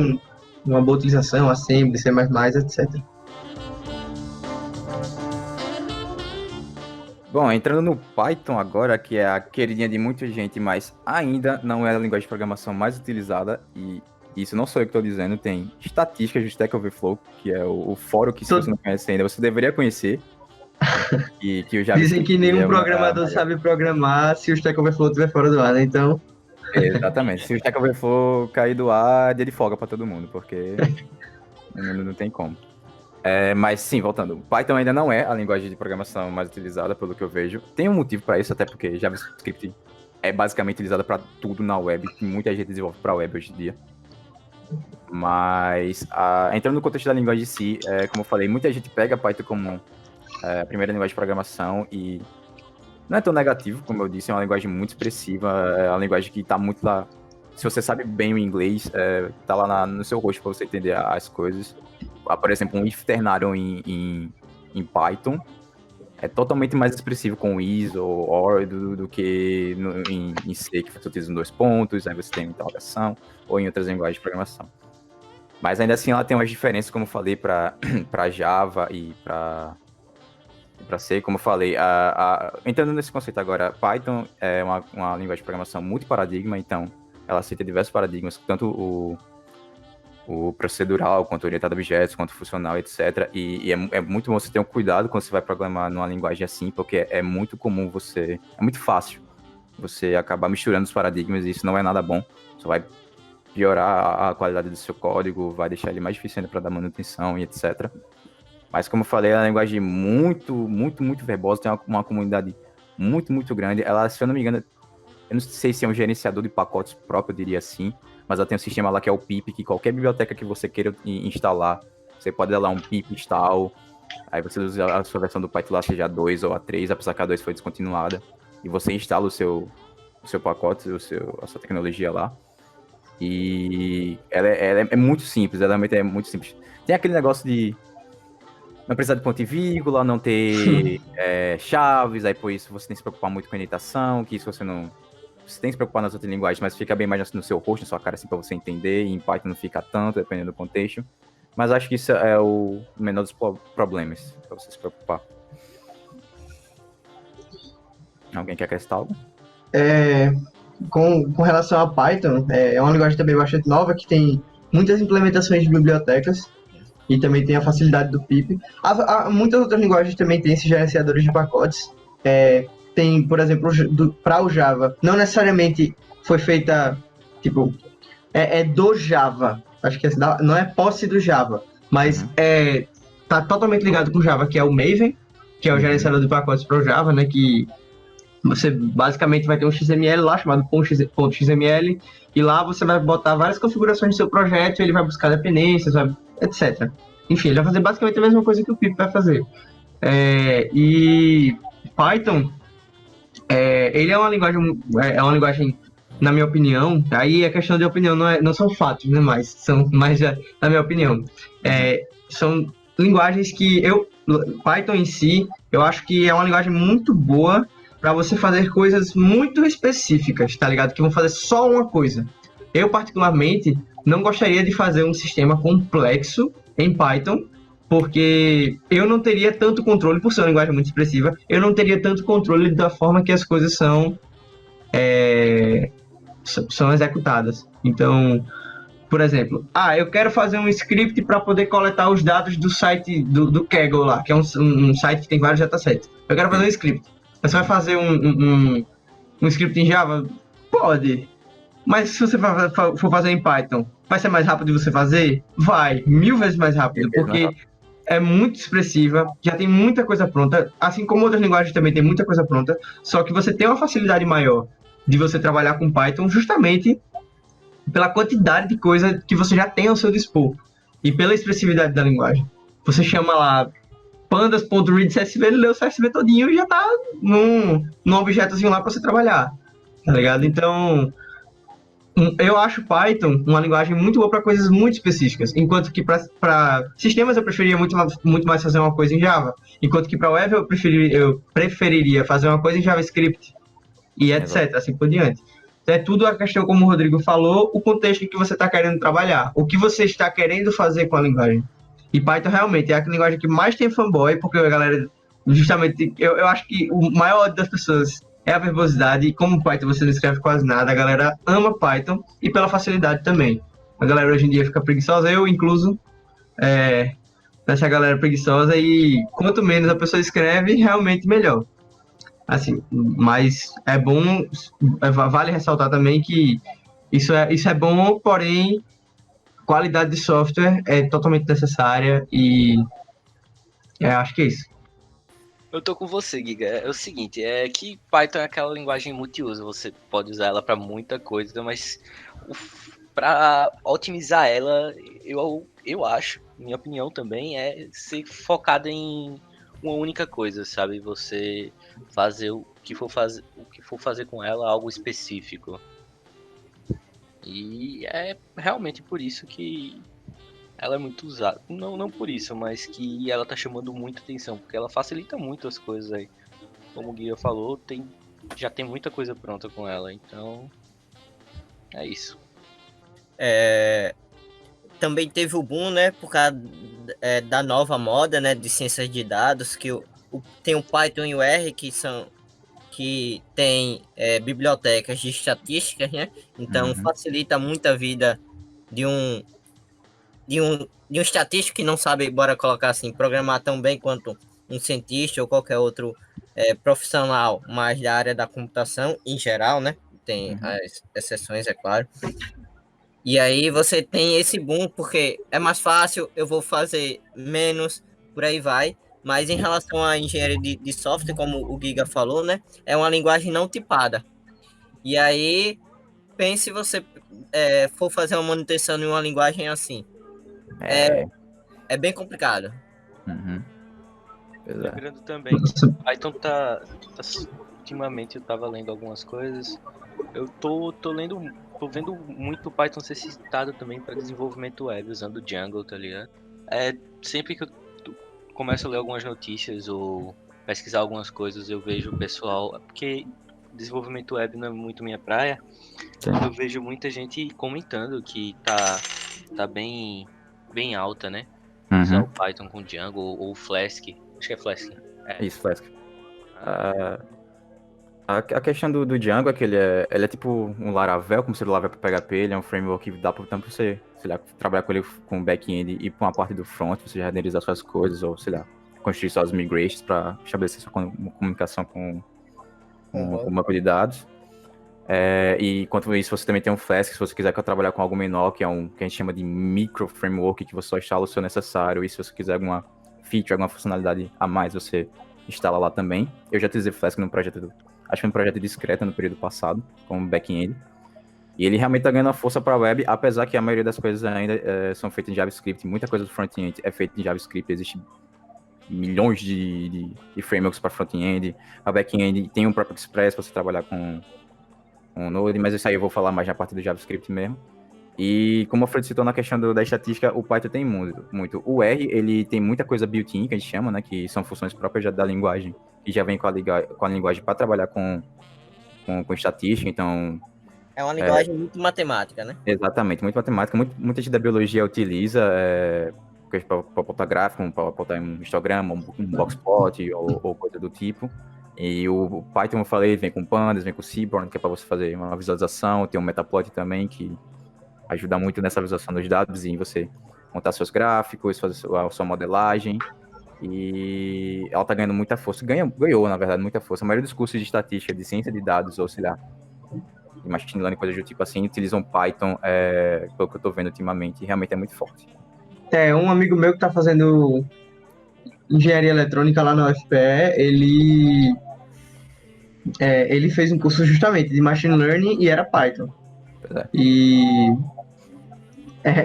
uma boa utilização, Assembly, C++, etc. Bom, entrando no Python agora, que é a queridinha de muita gente, mas ainda não é a linguagem de programação mais utilizada, e isso não sou eu que estou dizendo, tem estatísticas do Stack Overflow, que é o fórum que, se você não conhece ainda, você deveria conhecer. Que o JavaScript dizem que nenhum programador sabe programar se o Stack Overflow estiver fora do ar, né? Então... Exatamente. Se o Stack Overflow cair do ar, é dia de folga para todo mundo, porque não tem como. Mas sim, voltando, Python ainda não é a linguagem de programação mais utilizada, pelo que eu vejo. Tem um motivo para isso, até porque JavaScript é basicamente utilizada para tudo na web, muita gente desenvolve para web hoje em dia. Mas, entrando no contexto da linguagem de C, como eu falei, muita gente pega Python como a primeira linguagem de programação e não é tão negativo, como eu disse, é uma linguagem muito expressiva, é uma linguagem que está muito lá. Se você sabe bem o inglês, tá lá no seu rosto para você entender as coisas. Por exemplo, um if ternário em Python é totalmente mais expressivo com is ou or do que em C, que você utiliza 2 pontos, aí você tem uma interrogação, ou em outras linguagens de programação. Mas ainda assim ela tem umas diferenças, como eu falei, para Java e para C, como eu falei. Entrando nesse conceito agora, Python é uma linguagem de programação multiparadigma, então ela aceita diversos paradigmas, tanto o procedural, quanto orientado a objetos, quanto funcional, etc. E é muito bom você ter um cuidado quando você vai programar numa linguagem assim, porque é muito comum é muito fácil você acabar misturando os paradigmas, e isso não é nada bom. Só vai piorar a qualidade do seu código, vai deixar ele mais difícil ainda para dar manutenção e etc. Mas, como eu falei, é uma linguagem muito, muito, muito verbosa, tem uma comunidade muito, muito grande. Ela, se eu não me engano, eu não sei se é um gerenciador de pacotes próprio, eu diria assim, mas ela tem um sistema lá que é o pip, que qualquer biblioteca que você queira instalar, você pode dar lá um pip install, aí você usa a sua versão do Python lá, seja a 2 ou a 3, apesar que a 2 foi descontinuada, e você instala o seu pacote, a sua tecnologia lá. E ela é muito simples, ela realmente é muito simples. Tem aquele negócio de não precisar de ponto e vírgula, não ter chaves, aí por isso você tem que se preocupar muito com a editação, que isso você não... Você tem que se preocupar nas outras linguagens, mas fica bem mais no seu rosto, na sua cara, assim, pra você entender, e em Python não fica tanto, dependendo do contexto. Mas acho que isso é o menor dos problemas, pra você se preocupar. Alguém quer acrescentar algo? Com relação a Python, é uma linguagem também bastante nova, que tem muitas implementações de bibliotecas, e também tem a facilidade do pip. Muitas outras linguagens também têm esses gerenciadores de pacotes. Tem, por exemplo, para o Java, não necessariamente foi feita, tipo, do Java, acho que não é posse do Java, mas tá totalmente ligado com o Java, que é o Maven, que é o gerenciador de pacotes para o Java, né, que você basicamente vai ter um XML lá, chamado .xml, e lá você vai botar várias configurações do seu projeto, ele vai buscar dependências, etc. Enfim, ele vai fazer basicamente a mesma coisa que o pip vai fazer. E Python, ele é uma linguagem, na minha opinião, aí é questão de opinião, não são fatos, né, mas são mais na minha opinião. São linguagens que Python em si, eu acho que é uma linguagem muito boa para você fazer coisas muito específicas, tá ligado? Que vão fazer só uma coisa. Eu, particularmente, não gostaria de fazer um sistema complexo em Python, porque eu não teria tanto controle, por ser uma linguagem muito expressiva, eu não teria tanto controle da forma que as coisas são executadas. Então, por exemplo, eu quero fazer um script para poder coletar os dados do site do Kaggle lá, que é um site que tem vários datasets. Eu quero fazer um script. Você vai fazer um script em Java? Pode. Mas se você for fazer em Python, vai ser mais rápido de você fazer? Vai, 1000 vezes mais rápido, porque é muito expressiva, já tem muita coisa pronta, assim como outras linguagens também tem muita coisa pronta, só que você tem uma facilidade maior de você trabalhar com Python justamente pela quantidade de coisa que você já tem ao seu dispor e pela expressividade da linguagem. Você chama lá pandas.read CSV, ele lê o CSV todinho e já tá num objetozinho lá para você trabalhar, tá ligado? Então, eu acho Python uma linguagem muito boa para coisas muito específicas, enquanto que para sistemas eu preferia muito mais fazer uma coisa em Java, enquanto que para web eu preferiria fazer uma coisa em JavaScript e etc, assim por diante. Então, é tudo a questão, como o Rodrigo falou, o contexto em que você está querendo trabalhar, o que você está querendo fazer com a linguagem. E Python realmente é a linguagem que mais tem fanboy, porque a galera, justamente, eu acho que o maior ódio das pessoas é a verbosidade, e como Python você não escreve quase nada, a galera ama Python, e pela facilidade também. A galera hoje em dia fica preguiçosa, eu incluso, nessa galera preguiçosa, e quanto menos a pessoa escreve, realmente melhor. Assim, mas é bom, vale ressaltar também que isso é bom, porém, qualidade de software é totalmente necessária e acho que é isso. Eu tô com você, Giga. É o seguinte, é que Python é aquela linguagem multiuso, você pode usar ela para muita coisa, mas para otimizar ela, eu acho, minha opinião também, é ser focada em uma única coisa, sabe? Você fazer o que for fazer com ela algo específico. E é realmente por isso que ela é muito usada. Não por isso, mas que ela tá chamando muita atenção, porque ela facilita muito as coisas aí. Como o Guia falou, já tem muita coisa pronta com ela, então é isso. Também teve o boom, né, por causa da nova moda, né, de ciências de dados, que tem o Python e o R, que tem bibliotecas de estatísticas, né, então facilita muito a vida de um estatístico que não sabe, bora colocar assim, programar tão bem quanto um cientista ou qualquer outro profissional, mais da área da computação em geral, né, tem as exceções, é claro. E aí você tem esse boom, porque é mais fácil, eu vou fazer menos, por aí vai. Mas em relação à engenharia de software, como o Giga falou, né, é uma linguagem não tipada. E aí, pense se você for fazer uma manutenção em uma linguagem assim. É. É bem complicado. Uhum. Pois é. Lembrando também, Python ultimamente eu tava lendo algumas coisas. Eu tô vendo muito Python ser citado também para desenvolvimento web usando Django, tá ligado? Sempre que eu começo a ler algumas notícias ou pesquisar algumas coisas, eu vejo o pessoal, porque desenvolvimento web não é muito minha praia. Sim. Eu vejo muita gente comentando que tá bem alta, né? Usar Uhum. o Python com Django ou Flask. Acho que é Flask. Isso, Flask. A questão do Django é que ele é tipo um Laravel, como se o Laravel para PHP, ele é um framework que dá para tanto você, sei lá, trabalhar com ele com back-end e com a parte do front, você renderizar suas coisas, ou sei lá, construir suas migrations para estabelecer sua comunicação com o banco de dados. E enquanto isso, você também tem um Flask, se você quiser trabalhar com algo menor, que é que a gente chama de micro framework, que você só instala o seu necessário, e se você quiser alguma feature, alguma funcionalidade a mais, você instala lá também. Eu já utilizei Flask num projeto, acho que foi um projeto discreto no período passado, como back-end. E ele realmente tá ganhando uma força para a web, apesar que a maioria das coisas ainda são feitas em JavaScript. Muita coisa do front-end é feita em JavaScript, existe milhões de frameworks para front-end. A back-end tem um próprio Express para você trabalhar com Node, mas isso aí eu vou falar mais na parte do JavaScript mesmo. E como a Fred citou na questão da estatística, o Python tem muito. O R, ele tem muita coisa built-in, que a gente chama, né, que são funções próprias da linguagem, que já vem com a linguagem para trabalhar com estatística, então... É uma linguagem muito matemática, né? Exatamente, muito matemática. Muita gente da biologia utiliza para botar gráfico, para botar um histograma, um boxplot ou coisa do tipo. E o Python, como eu falei, vem com pandas, vem com Seaborn, que é para você fazer uma visualização. Tem um Metaplot também, que ajuda muito nessa visualização dos dados e você montar seus gráficos, fazer a sua modelagem. E ela tá ganhando muita força. Ganhou, na verdade, muita força. A maioria dos cursos de estatística, de ciência de dados, ou sei lá, de machine learning, coisas do tipo assim, utilizam Python, pelo que eu tô vendo ultimamente, e realmente é muito forte. Um amigo meu que tá fazendo engenharia eletrônica lá na UFPE, ele fez um curso justamente de machine learning e era Python. E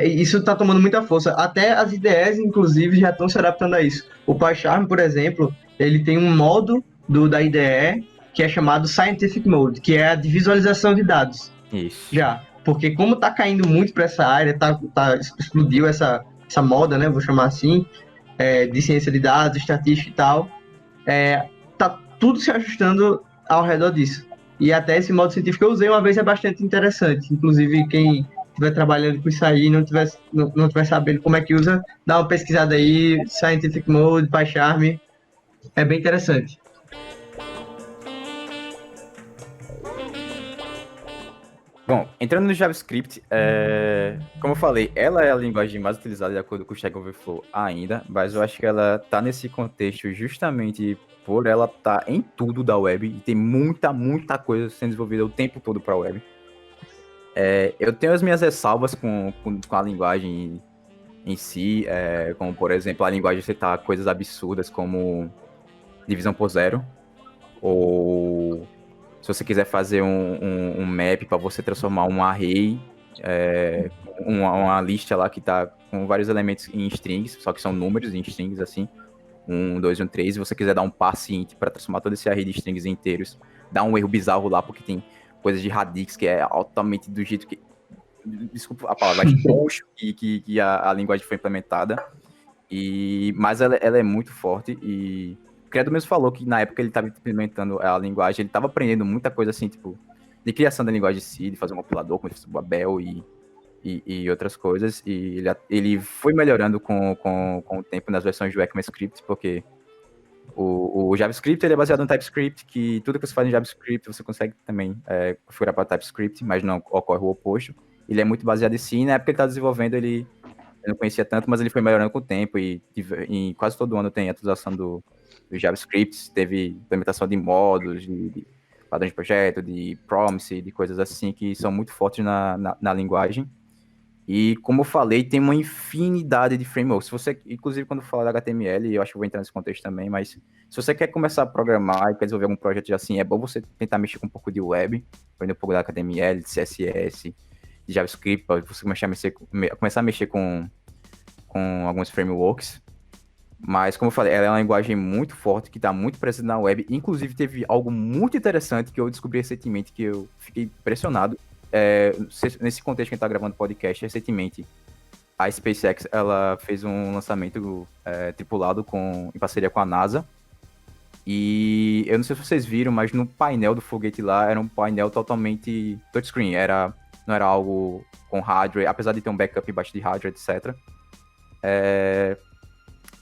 isso está tomando muita força. Até as IDEs, inclusive, já estão se adaptando a isso. O PyCharm, por exemplo, ele tem um modo da IDE que é chamado Scientific Mode, que é a de visualização de dados. Isso. Já. Porque como está caindo muito para essa área, explodiu essa moda, né? Vou chamar assim, de ciência de dados, estatística e tal. Tá tudo se ajustando ao redor disso. E até esse modo científico que eu usei uma vez é bastante interessante. Inclusive, quem estiver trabalhando com isso aí e não tiver sabendo como é que usa, dá uma pesquisada aí, Scientific Mode, PyCharm, é bem interessante. Bom, entrando no JavaScript, como eu falei, ela é a linguagem mais utilizada de acordo com o Stack Overflow ainda, mas eu acho que ela tá nesse contexto justamente por ela tá em tudo da web e tem muita coisa sendo desenvolvida o tempo todo para a web. Eu tenho as minhas ressalvas com a linguagem em si, como por exemplo a linguagem aceitar coisas absurdas como divisão por zero, ou se você quiser fazer um map para você transformar um array, uma lista lá que tá com vários elementos em strings, só que são números em strings assim, 1, 2, 1, 3, e você quiser dar um pass int para transformar todo esse array de strings inteiros, dá um erro bizarro lá, porque tem coisas de radix que é altamente do jeito que... Desculpa a palavra, mas poxa, que a linguagem foi implementada. Mas ela é muito forte e o Credo mesmo falou que na época ele estava implementando a linguagem, ele estava aprendendo muita coisa assim, tipo, de criação da linguagem de C, de fazer um compilador, como o Babel e outras coisas. E ele foi melhorando com o tempo nas versões do ECMAScript, porque o JavaScript ele é baseado no TypeScript, que tudo que você faz em JavaScript você consegue também configurar para TypeScript, mas não ocorre o oposto. Ele é muito baseado em C, e na época ele estava desenvolvendo, ele não conhecia tanto, mas ele foi melhorando com o tempo, e quase todo ano tem atualização do JavaScript, teve implementação de módulos, de padrões de projeto, de promise, de coisas assim, que são muito fortes na linguagem. E como eu falei, tem uma infinidade de frameworks. Se você, inclusive, quando fala da HTML, eu acho que eu vou entrar nesse contexto também, mas se você quer começar a programar e quer desenvolver algum projeto já assim, é bom você tentar mexer com um pouco de web, aprender um pouco da HTML, de CSS, de JavaScript, para você começar a mexer com alguns frameworks. Mas, como eu falei, ela é uma linguagem muito forte, que está muito presente na web. Inclusive, teve algo muito interessante que eu descobri recentemente, que eu fiquei impressionado. Nesse contexto que a gente está gravando podcast, recentemente, a SpaceX ela fez um lançamento tripulado em parceria com a NASA. E eu não sei se vocês viram, mas no painel do foguete lá, era um painel totalmente touchscreen. Não era algo com hardware, apesar de ter um backup embaixo de hardware, etc.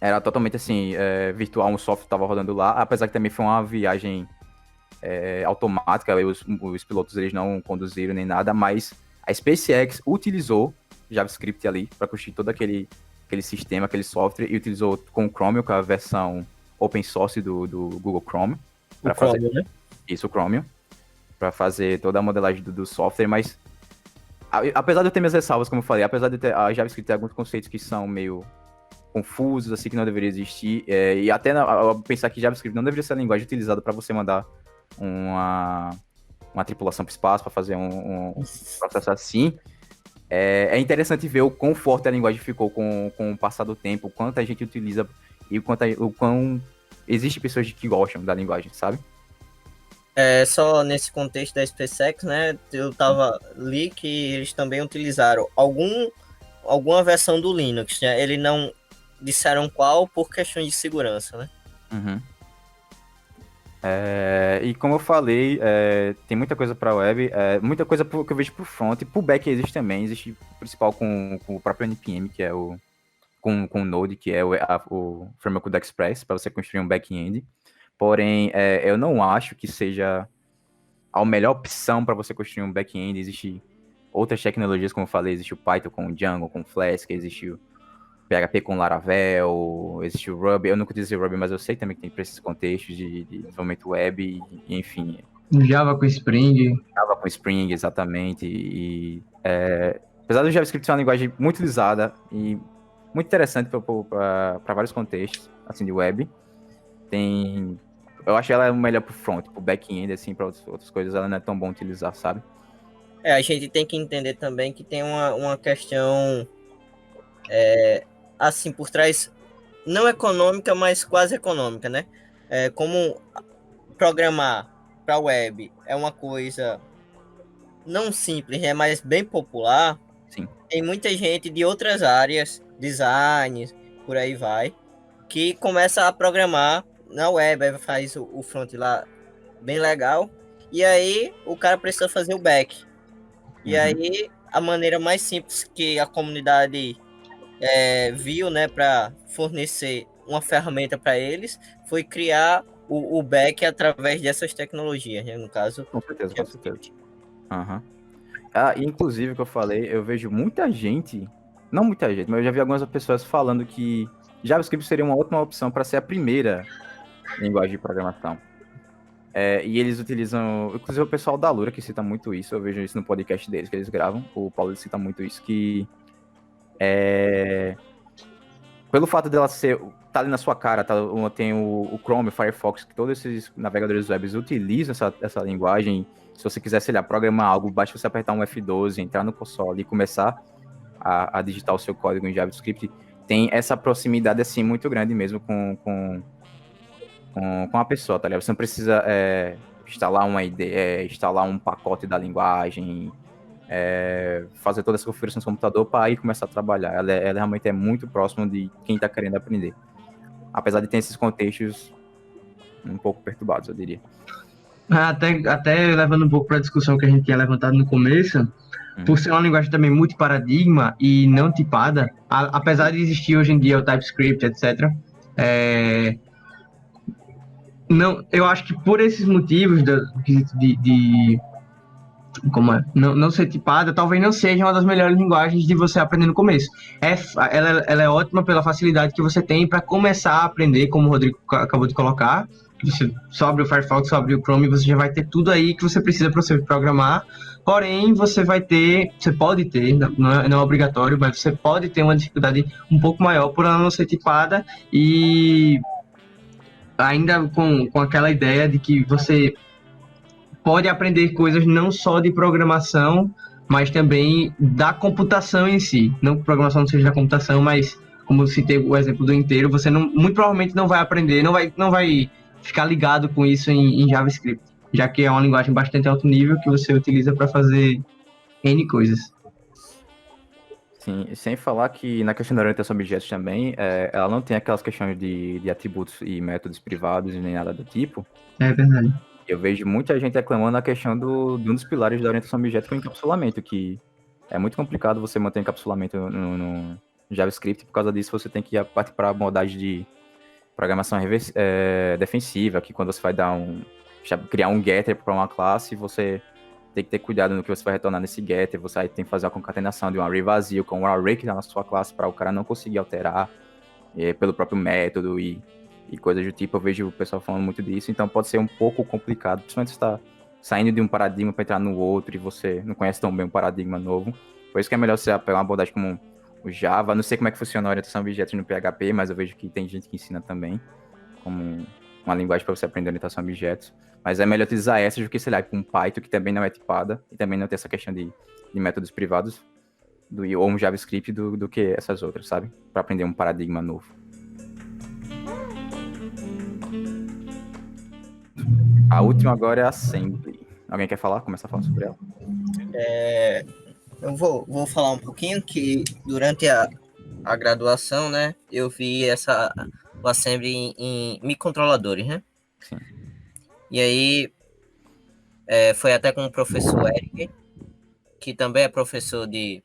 Era totalmente assim, virtual, um software estava rodando lá, apesar que também foi uma viagem automática, os pilotos eles não conduziram nem nada, mas a SpaceX utilizou JavaScript ali para construir todo aquele sistema, aquele software, e utilizou com o Chromium, que é a versão open source do Google Chrome. O Chromium, né? Isso, o Chromium, para fazer toda a modelagem do software, mas apesar de eu ter minhas ressalvas, como eu falei, apesar de a JavaScript ter alguns conceitos que são meio confusos, assim, que não deveria existir, e até pensar que JavaScript não deveria ser a linguagem utilizada para você mandar uma tripulação para o espaço, para fazer um processo assim. É interessante ver o quão forte a linguagem ficou com o passar do tempo, o quanto a gente utiliza e o quão existe pessoas que gostam da linguagem, sabe? Só nesse contexto da SpaceX, né? Eu li que eles também utilizaram alguma versão do Linux, né? Eles não disseram qual por questões de segurança, né? Uhum. E como eu falei, tem muita coisa para web, muita coisa que eu vejo pro front, e pro back existe também, existe o principal com o próprio NPM, que é com o Node, que é o framework do Express, para você construir um back-end. Porém, eu não acho que seja a melhor opção para você construir um back-end. Existem outras tecnologias, como eu falei, existe o Python com o Django, com o Flask, existe o PHP com Laravel, existe o Ruby. Eu nunca utilizei o Ruby, mas eu sei também que tem para esses contextos de desenvolvimento web, e enfim. Java com Spring. Java com Spring, exatamente. Apesar do JavaScript ser uma linguagem muito utilizada e muito interessante para vários contextos, assim, de web, eu acho ela melhor pro front, pro back-end, assim, para outras coisas, ela não é tão bom utilizar, sabe? A gente tem que entender também que tem uma questão, assim, por trás, não econômica, mas quase econômica, né? Como programar para web é uma coisa não simples, mas bem popular. Sim. Tem muita gente de outras áreas, design, por aí vai, que começa a programar na web, aí faz o front lá bem legal, e aí o cara precisa fazer o back. E aí a maneira mais simples que a comunidade viu, né, para fornecer uma ferramenta para eles, foi criar o back através dessas tecnologias, né, no caso. Com certeza. Uhum. Inclusive, o que eu falei, eu vejo muita gente, não muita gente, mas eu já vi algumas pessoas falando que JavaScript seria uma ótima opção para ser a primeira linguagem de programação. E eles utilizam, inclusive o pessoal da Lura que cita muito isso, eu vejo isso no podcast deles que eles gravam, o Paulo cita muito isso, que pelo fato dela tá ali na sua cara, tem o Chrome, o Firefox, que todos esses navegadores web utilizam essa linguagem. Se você quiser, sei lá, programar algo, basta você apertar um F12, entrar no console e começar a digitar o seu código em JavaScript. Tem essa proximidade, assim, muito grande mesmo com a pessoa, tá ligado? Você não precisa instalar uma IDE, instalar um pacote da linguagem, fazer toda essa configuração no computador para aí começar a trabalhar. Ela realmente é muito próxima de quem está querendo aprender. Apesar de ter esses contextos um pouco perturbados, eu diria. Até levando um pouco para a discussão que a gente tinha levantado no começo, por ser uma linguagem também multiparadigma e não tipada, apesar de existir hoje em dia o TypeScript, etc., não, eu acho que por esses motivos como é? Não ser tipada, talvez não seja uma das melhores linguagens de você aprender no começo. Ela é ótima pela facilidade que você tem para começar a aprender, como o Rodrigo acabou de colocar. Você só abre o Firefox, só abre o Chrome, você já vai ter tudo aí que você precisa para você programar. Porém, você pode ter, não é obrigatório, mas você pode ter uma dificuldade um pouco maior por ela não ser tipada e ainda com aquela ideia de que você pode aprender coisas não só de programação, mas também da computação em si. Não que programação não seja da computação, mas como eu citei o exemplo do inteiro, você muito provavelmente não vai aprender, não vai ficar ligado com isso em JavaScript, já que é uma linguagem bastante alto nível que você utiliza para fazer N coisas. Sim, e sem falar que na questão da orientação a objetos também, ela não tem aquelas questões de atributos e métodos privados e nem nada do tipo. É verdade. Eu vejo muita gente reclamando a questão de um dos pilares da orientação a objetos, que é o encapsulamento, que é muito complicado você manter encapsulamento no JavaScript. Por causa disso, você tem que partir para a modalidade de programação defensiva, que quando você vai criar um getter para uma classe, você tem que ter cuidado no que você vai retornar nesse getter. Você aí tem que fazer a concatenação de um array vazio com um array que está na sua classe para o cara não conseguir alterar pelo próprio método e coisas do tipo. Eu vejo o pessoal falando muito disso, então pode ser um pouco complicado, principalmente se você está saindo de um paradigma para entrar no outro e você não conhece tão bem um paradigma novo. Por isso que é melhor você pegar uma abordagem como o Java. Não sei como é que funciona a orientação a objetos no PHP, mas eu vejo que tem gente que ensina também como uma linguagem para você aprender orientação a objetos. Mas é melhor utilizar essa do que, sei lá, com Python, que também não é tipada e também não tem essa questão de métodos privados ou um JavaScript do que essas outras, sabe? Para aprender um paradigma novo. A última agora é a Assembly. Alguém quer falar? Começar a falar sobre ela? Eu vou falar um pouquinho que durante a graduação, né, eu vi o Assembly em microcontroladores, né? Sim. E aí foi até com o professor Eric, que também é professor de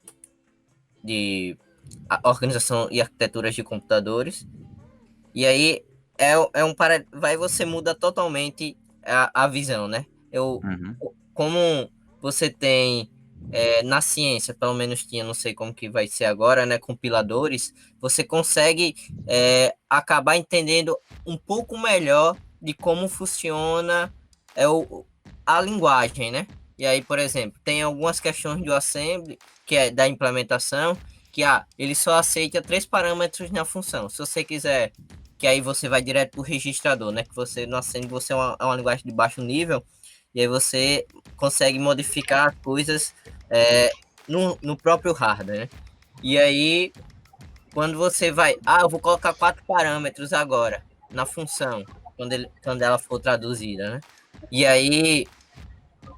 organização e arquiteturas de computadores. E aí você muda totalmente a visão, né? Como você tem na ciência, pelo menos tinha, não sei como que vai ser agora, né? Compiladores, você consegue acabar entendendo um pouco melhor de como funciona a linguagem, né? E aí, por exemplo, tem algumas questões do assembly, que é da implementação, que ele só aceita 3 parâmetros na função. Se você quiser, que aí você vai direto para o registrador, né? Que você no assembly você é uma linguagem de baixo nível, e aí você consegue modificar coisas no próprio hardware, né? E aí, quando você vai... eu vou colocar 4 parâmetros agora na função, quando ela for traduzida, né? E aí,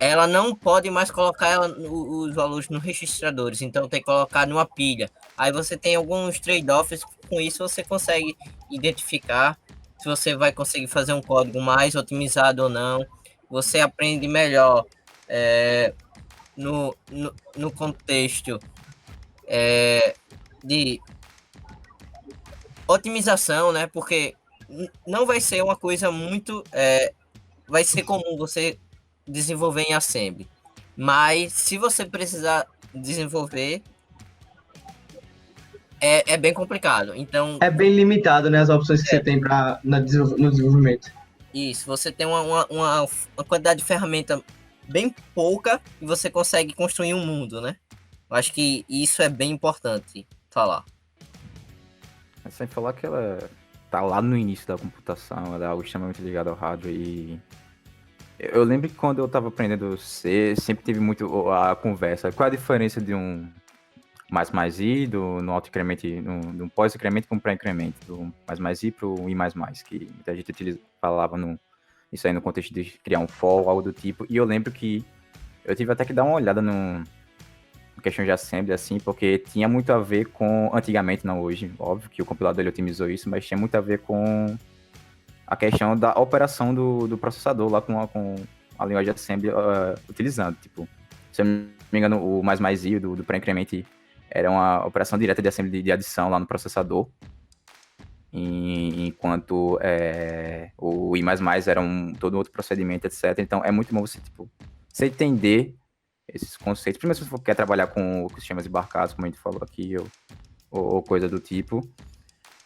ela não pode mais colocar os valores nos registradores, então tem que colocar numa pilha. Aí você tem alguns trade-offs, com isso você consegue identificar se você vai conseguir fazer um código mais otimizado ou não. Você aprende melhor no contexto de otimização, né? Porque não vai ser uma coisa muito... vai ser comum você desenvolver em Assembly. Mas se você precisar desenvolver, é bem complicado. Então, É bem limitado, né, as opções que você tem no desenvolvimento. Isso, você tem uma quantidade de ferramenta bem pouca e você consegue construir um mundo, né? Eu acho que isso é bem importante falar. É sem falar que ela tá lá no início da computação, ela é algo extremamente ligado ao hardware e... Eu lembro que quando eu tava aprendendo C, sempre tive muito a conversa. Qual é a diferença de um ++i, no auto-incremento, no pós-incremento com pré-incremento, do ++i pro i++, que muita gente falava isso aí no contexto de criar um for, algo do tipo. E eu lembro que eu tive até que dar uma olhada no questão de assembly, assim, porque tinha muito a ver com, antigamente, não hoje, óbvio que o compilador ele otimizou isso, mas tinha muito a ver com a questão da operação do processador lá com a linguagem de assembly utilizando. Tipo, se eu não me engano, o ++i do pré-increment era uma operação direta de assembly de adição lá no processador, enquanto o i++ era todo outro procedimento, etc. Então é muito bom você entender esses conceitos. Primeiro, se você quer trabalhar com sistemas embarcados, como a gente falou aqui, ou coisa do tipo,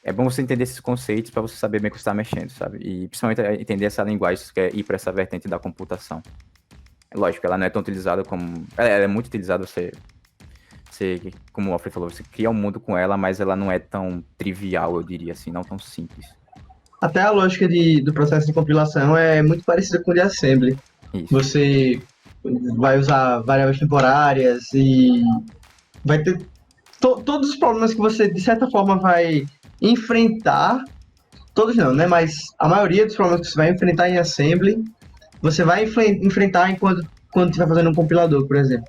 é bom você entender esses conceitos para você saber bem o que você está mexendo, sabe? E principalmente entender essa linguagem, se você quer ir para essa vertente da computação. Lógico, ela não é tão utilizada como... Ela é muito utilizada, você, como o Alfred falou, você cria um mundo com ela, mas ela não é tão trivial, eu diria assim, não tão simples. Até a lógica do processo de compilação é muito parecida com o de assembly. Isso. Você vai usar variáveis temporárias e vai ter todos os problemas que você, de certa forma, vai enfrentar. Todos não, né? Mas a maioria dos problemas que você vai enfrentar em assembly, você vai enfrentar quando você está fazendo um compilador, por exemplo.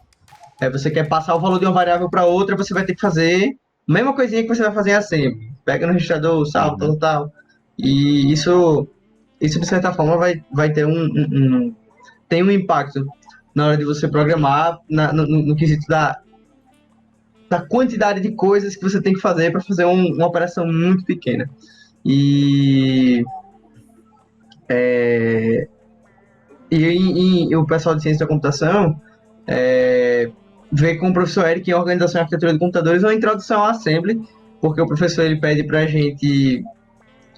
Você quer passar o valor de uma variável para outra, você vai ter que fazer a mesma coisinha que você vai fazer em assembly. Pega no registrador, salva, tal. E isso, de certa forma, vai ter tem um impacto na hora de você programar no quesito da quantidade de coisas que você tem que fazer para fazer uma operação muito pequena. E o pessoal de ciência da computação vê com o professor Eric em Organização e Arquitetura de Computadores uma introdução à Assembly, porque o professor ele pede para a gente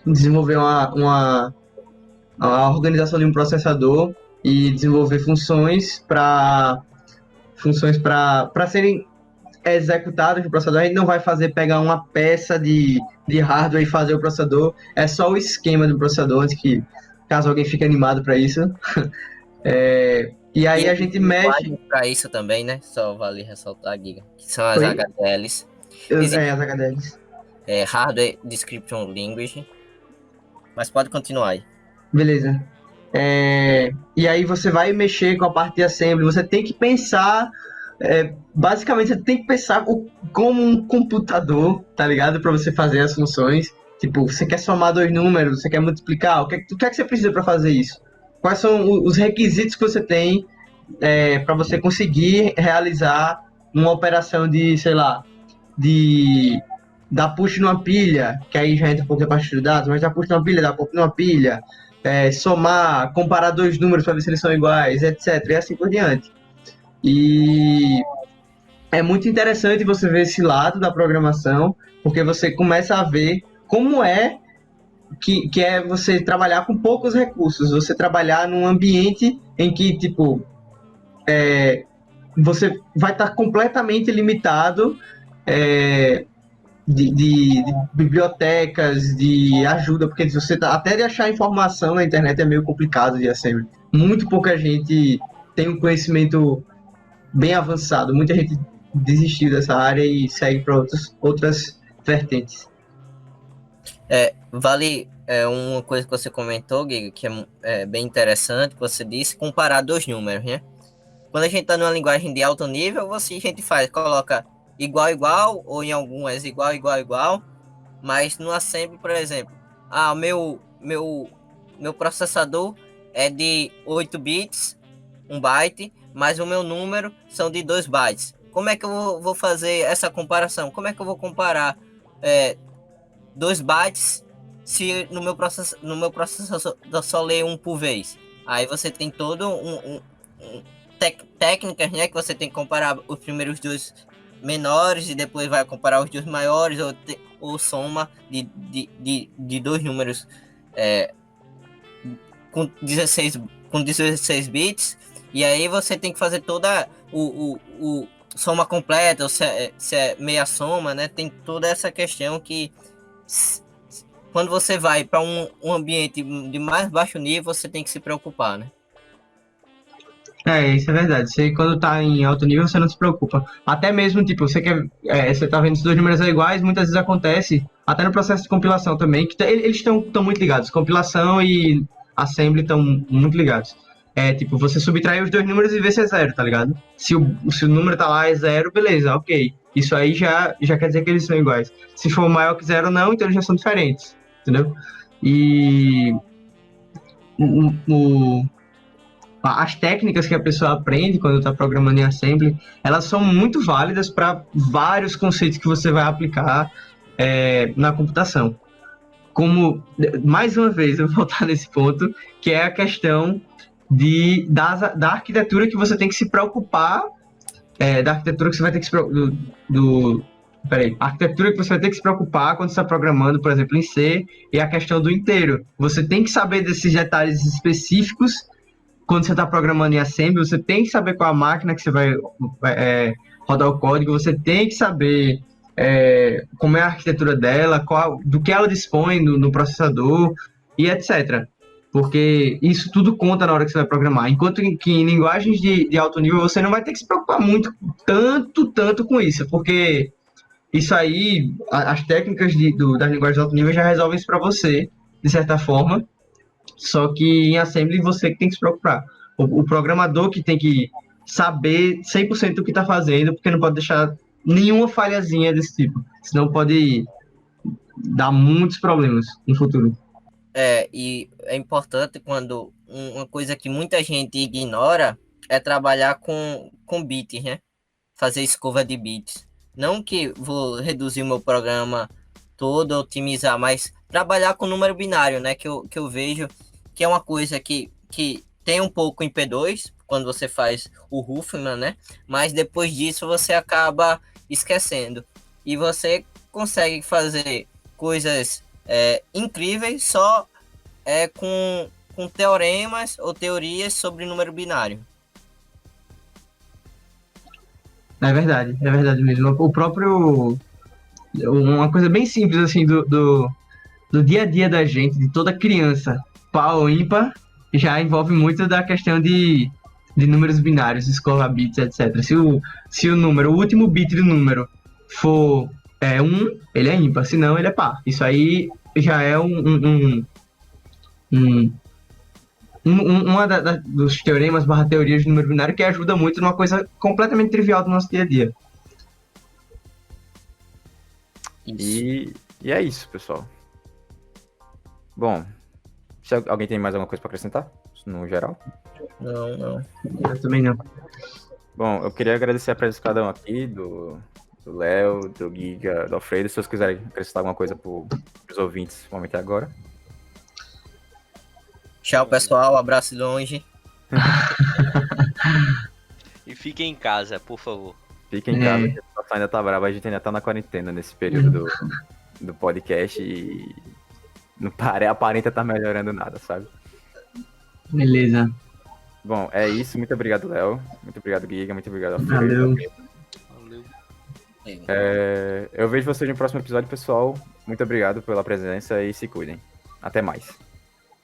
desenvolver uma organização de um processador e desenvolver funções para serem executadas no processador. A gente não vai pegar uma peça de hardware e fazer o processador, é só o esquema do processador, antes que, caso alguém fique animado para isso. E aí a gente mexe... Para isso também, né? Só vale ressaltar, Giga, que são as Oi? HDLs. As HDLs. Hardware Description Language. Mas pode continuar aí. Beleza. E aí você vai mexer com a parte de assembly, você tem que pensar... basicamente, você tem que pensar como um computador, tá ligado? Para você fazer as funções. Tipo, você quer somar dois números, você quer multiplicar, o que é que você precisa para fazer isso? Quais são os requisitos que você tem para você conseguir realizar uma operação de, sei lá, dar push numa pilha, que aí já entra um pouco da parte de dados, mas dar push numa pilha, dar pop numa pilha, somar, comparar dois números para ver se eles são iguais, etc. E assim por diante. E é muito interessante você ver esse lado da programação, porque você começa a ver como que é você trabalhar com poucos recursos, você trabalhar num ambiente em que, tipo, você vai estar completamente limitado de bibliotecas, de ajuda, porque você até de achar informação na internet é meio complicado de assembly. Muito pouca gente tem um conhecimento bem avançado, muita gente desistiu dessa área e segue para outras vertentes. Vale uma coisa que você comentou, Giga, que é bem interessante, que você disse, comparar dois números, né? Quando a gente está numa linguagem de alto nível, a gente coloca igual, ou em algumas igual, mas no assembly, por exemplo, meu processador é de 8 bits, 1 byte, mas o meu número são de 2 bytes. Como é que eu vou fazer essa comparação? Como é que eu vou comparar 2 bytes se no meu processador só lê 1 por vez? Aí você tem todo técnicas, né, que você tem que comparar os primeiros dois menores e depois vai comparar os dois maiores, ou soma de dois números com 16 bits, e aí você tem que fazer toda o soma completa, ou se é meia soma, né? Tem toda essa questão que quando você vai para um ambiente de mais baixo nível, você tem que se preocupar, né? Isso é verdade. Você, quando tá em alto nível, você não se preocupa. Até mesmo, tipo, você tá vendo os dois números iguais, muitas vezes acontece, até no processo de compilação também, que eles estão muito ligados. Compilação e assembly estão muito ligados. Tipo, você subtrair os dois números e ver se é zero, tá ligado? Se o número tá lá é zero, beleza, ok. Isso aí já quer dizer que eles são iguais. Se for maior que zero, não, então eles já são diferentes, entendeu? E as técnicas que a pessoa aprende quando está programando em Assembly, elas são muito válidas para vários conceitos que você vai aplicar na computação. Como, mais uma vez, eu vou voltar nesse ponto, que é a questão da arquitetura que você tem que se preocupar da arquitetura que você vai ter que se a arquitetura que você vai ter que se preocupar quando você está programando, por exemplo, em C, é a questão do inteiro. Você tem que saber desses detalhes específicos quando você está programando em Assembly, você tem que saber qual a máquina que você vai rodar o código, você tem que saber como é a arquitetura dela, do que ela dispõe no processador e etc. Porque isso tudo conta na hora que você vai programar. Enquanto que em linguagens de alto nível você não vai ter que se preocupar muito, tanto com isso, porque isso aí, as técnicas das linguagens de alto nível já resolvem isso para você, de certa forma. Só que em Assembly você que tem que se preocupar. O programador que tem que saber 100% do que está fazendo, porque não pode deixar nenhuma falhazinha desse tipo. Senão pode dar muitos problemas no futuro. E é importante quando uma coisa que muita gente ignora é trabalhar com bits, né? Fazer escova de bits. Não que vou reduzir o meu programa todo, otimizar, mas trabalhar com número binário, né? Que eu vejo que é uma coisa que tem um pouco em P2, quando você faz o Huffman, né? Mas depois disso você acaba esquecendo. E você consegue fazer coisas incríveis só com teoremas ou teorias sobre número binário. É verdade mesmo. O próprio. Uma coisa bem simples, assim, do dia a dia da gente, de toda criança, par ou ímpar, já envolve muito da questão de números binários, escola bits, etc. Se o número, o último bit do número for 1, ele é ímpar, senão ele é par. Isso aí já é uma dos teoremas / teorias de número binário que ajuda muito numa coisa completamente trivial do nosso dia a dia. E é isso, pessoal. Bom, se alguém tem mais alguma coisa para acrescentar, no geral? Não. Eu também não. Bom, eu queria agradecer a presença de cada um aqui, do Léo, do Giga, do Alfredo. Se vocês quiserem acrescentar alguma coisa para os ouvintes, no momento agora. Tchau, pessoal. Abraço de longe. E fiquem em casa, por favor. Fiquem em casa, que a situação ainda tá brava. A gente ainda tá na quarentena nesse período do podcast e não aparenta tá melhorando nada, sabe? Beleza. Bom, é isso. Muito obrigado, Léo. Muito obrigado, Giga. Muito obrigado, Alfredo. Valeu. Eu vejo vocês no próximo episódio, pessoal. Muito obrigado pela presença e se cuidem. Até mais.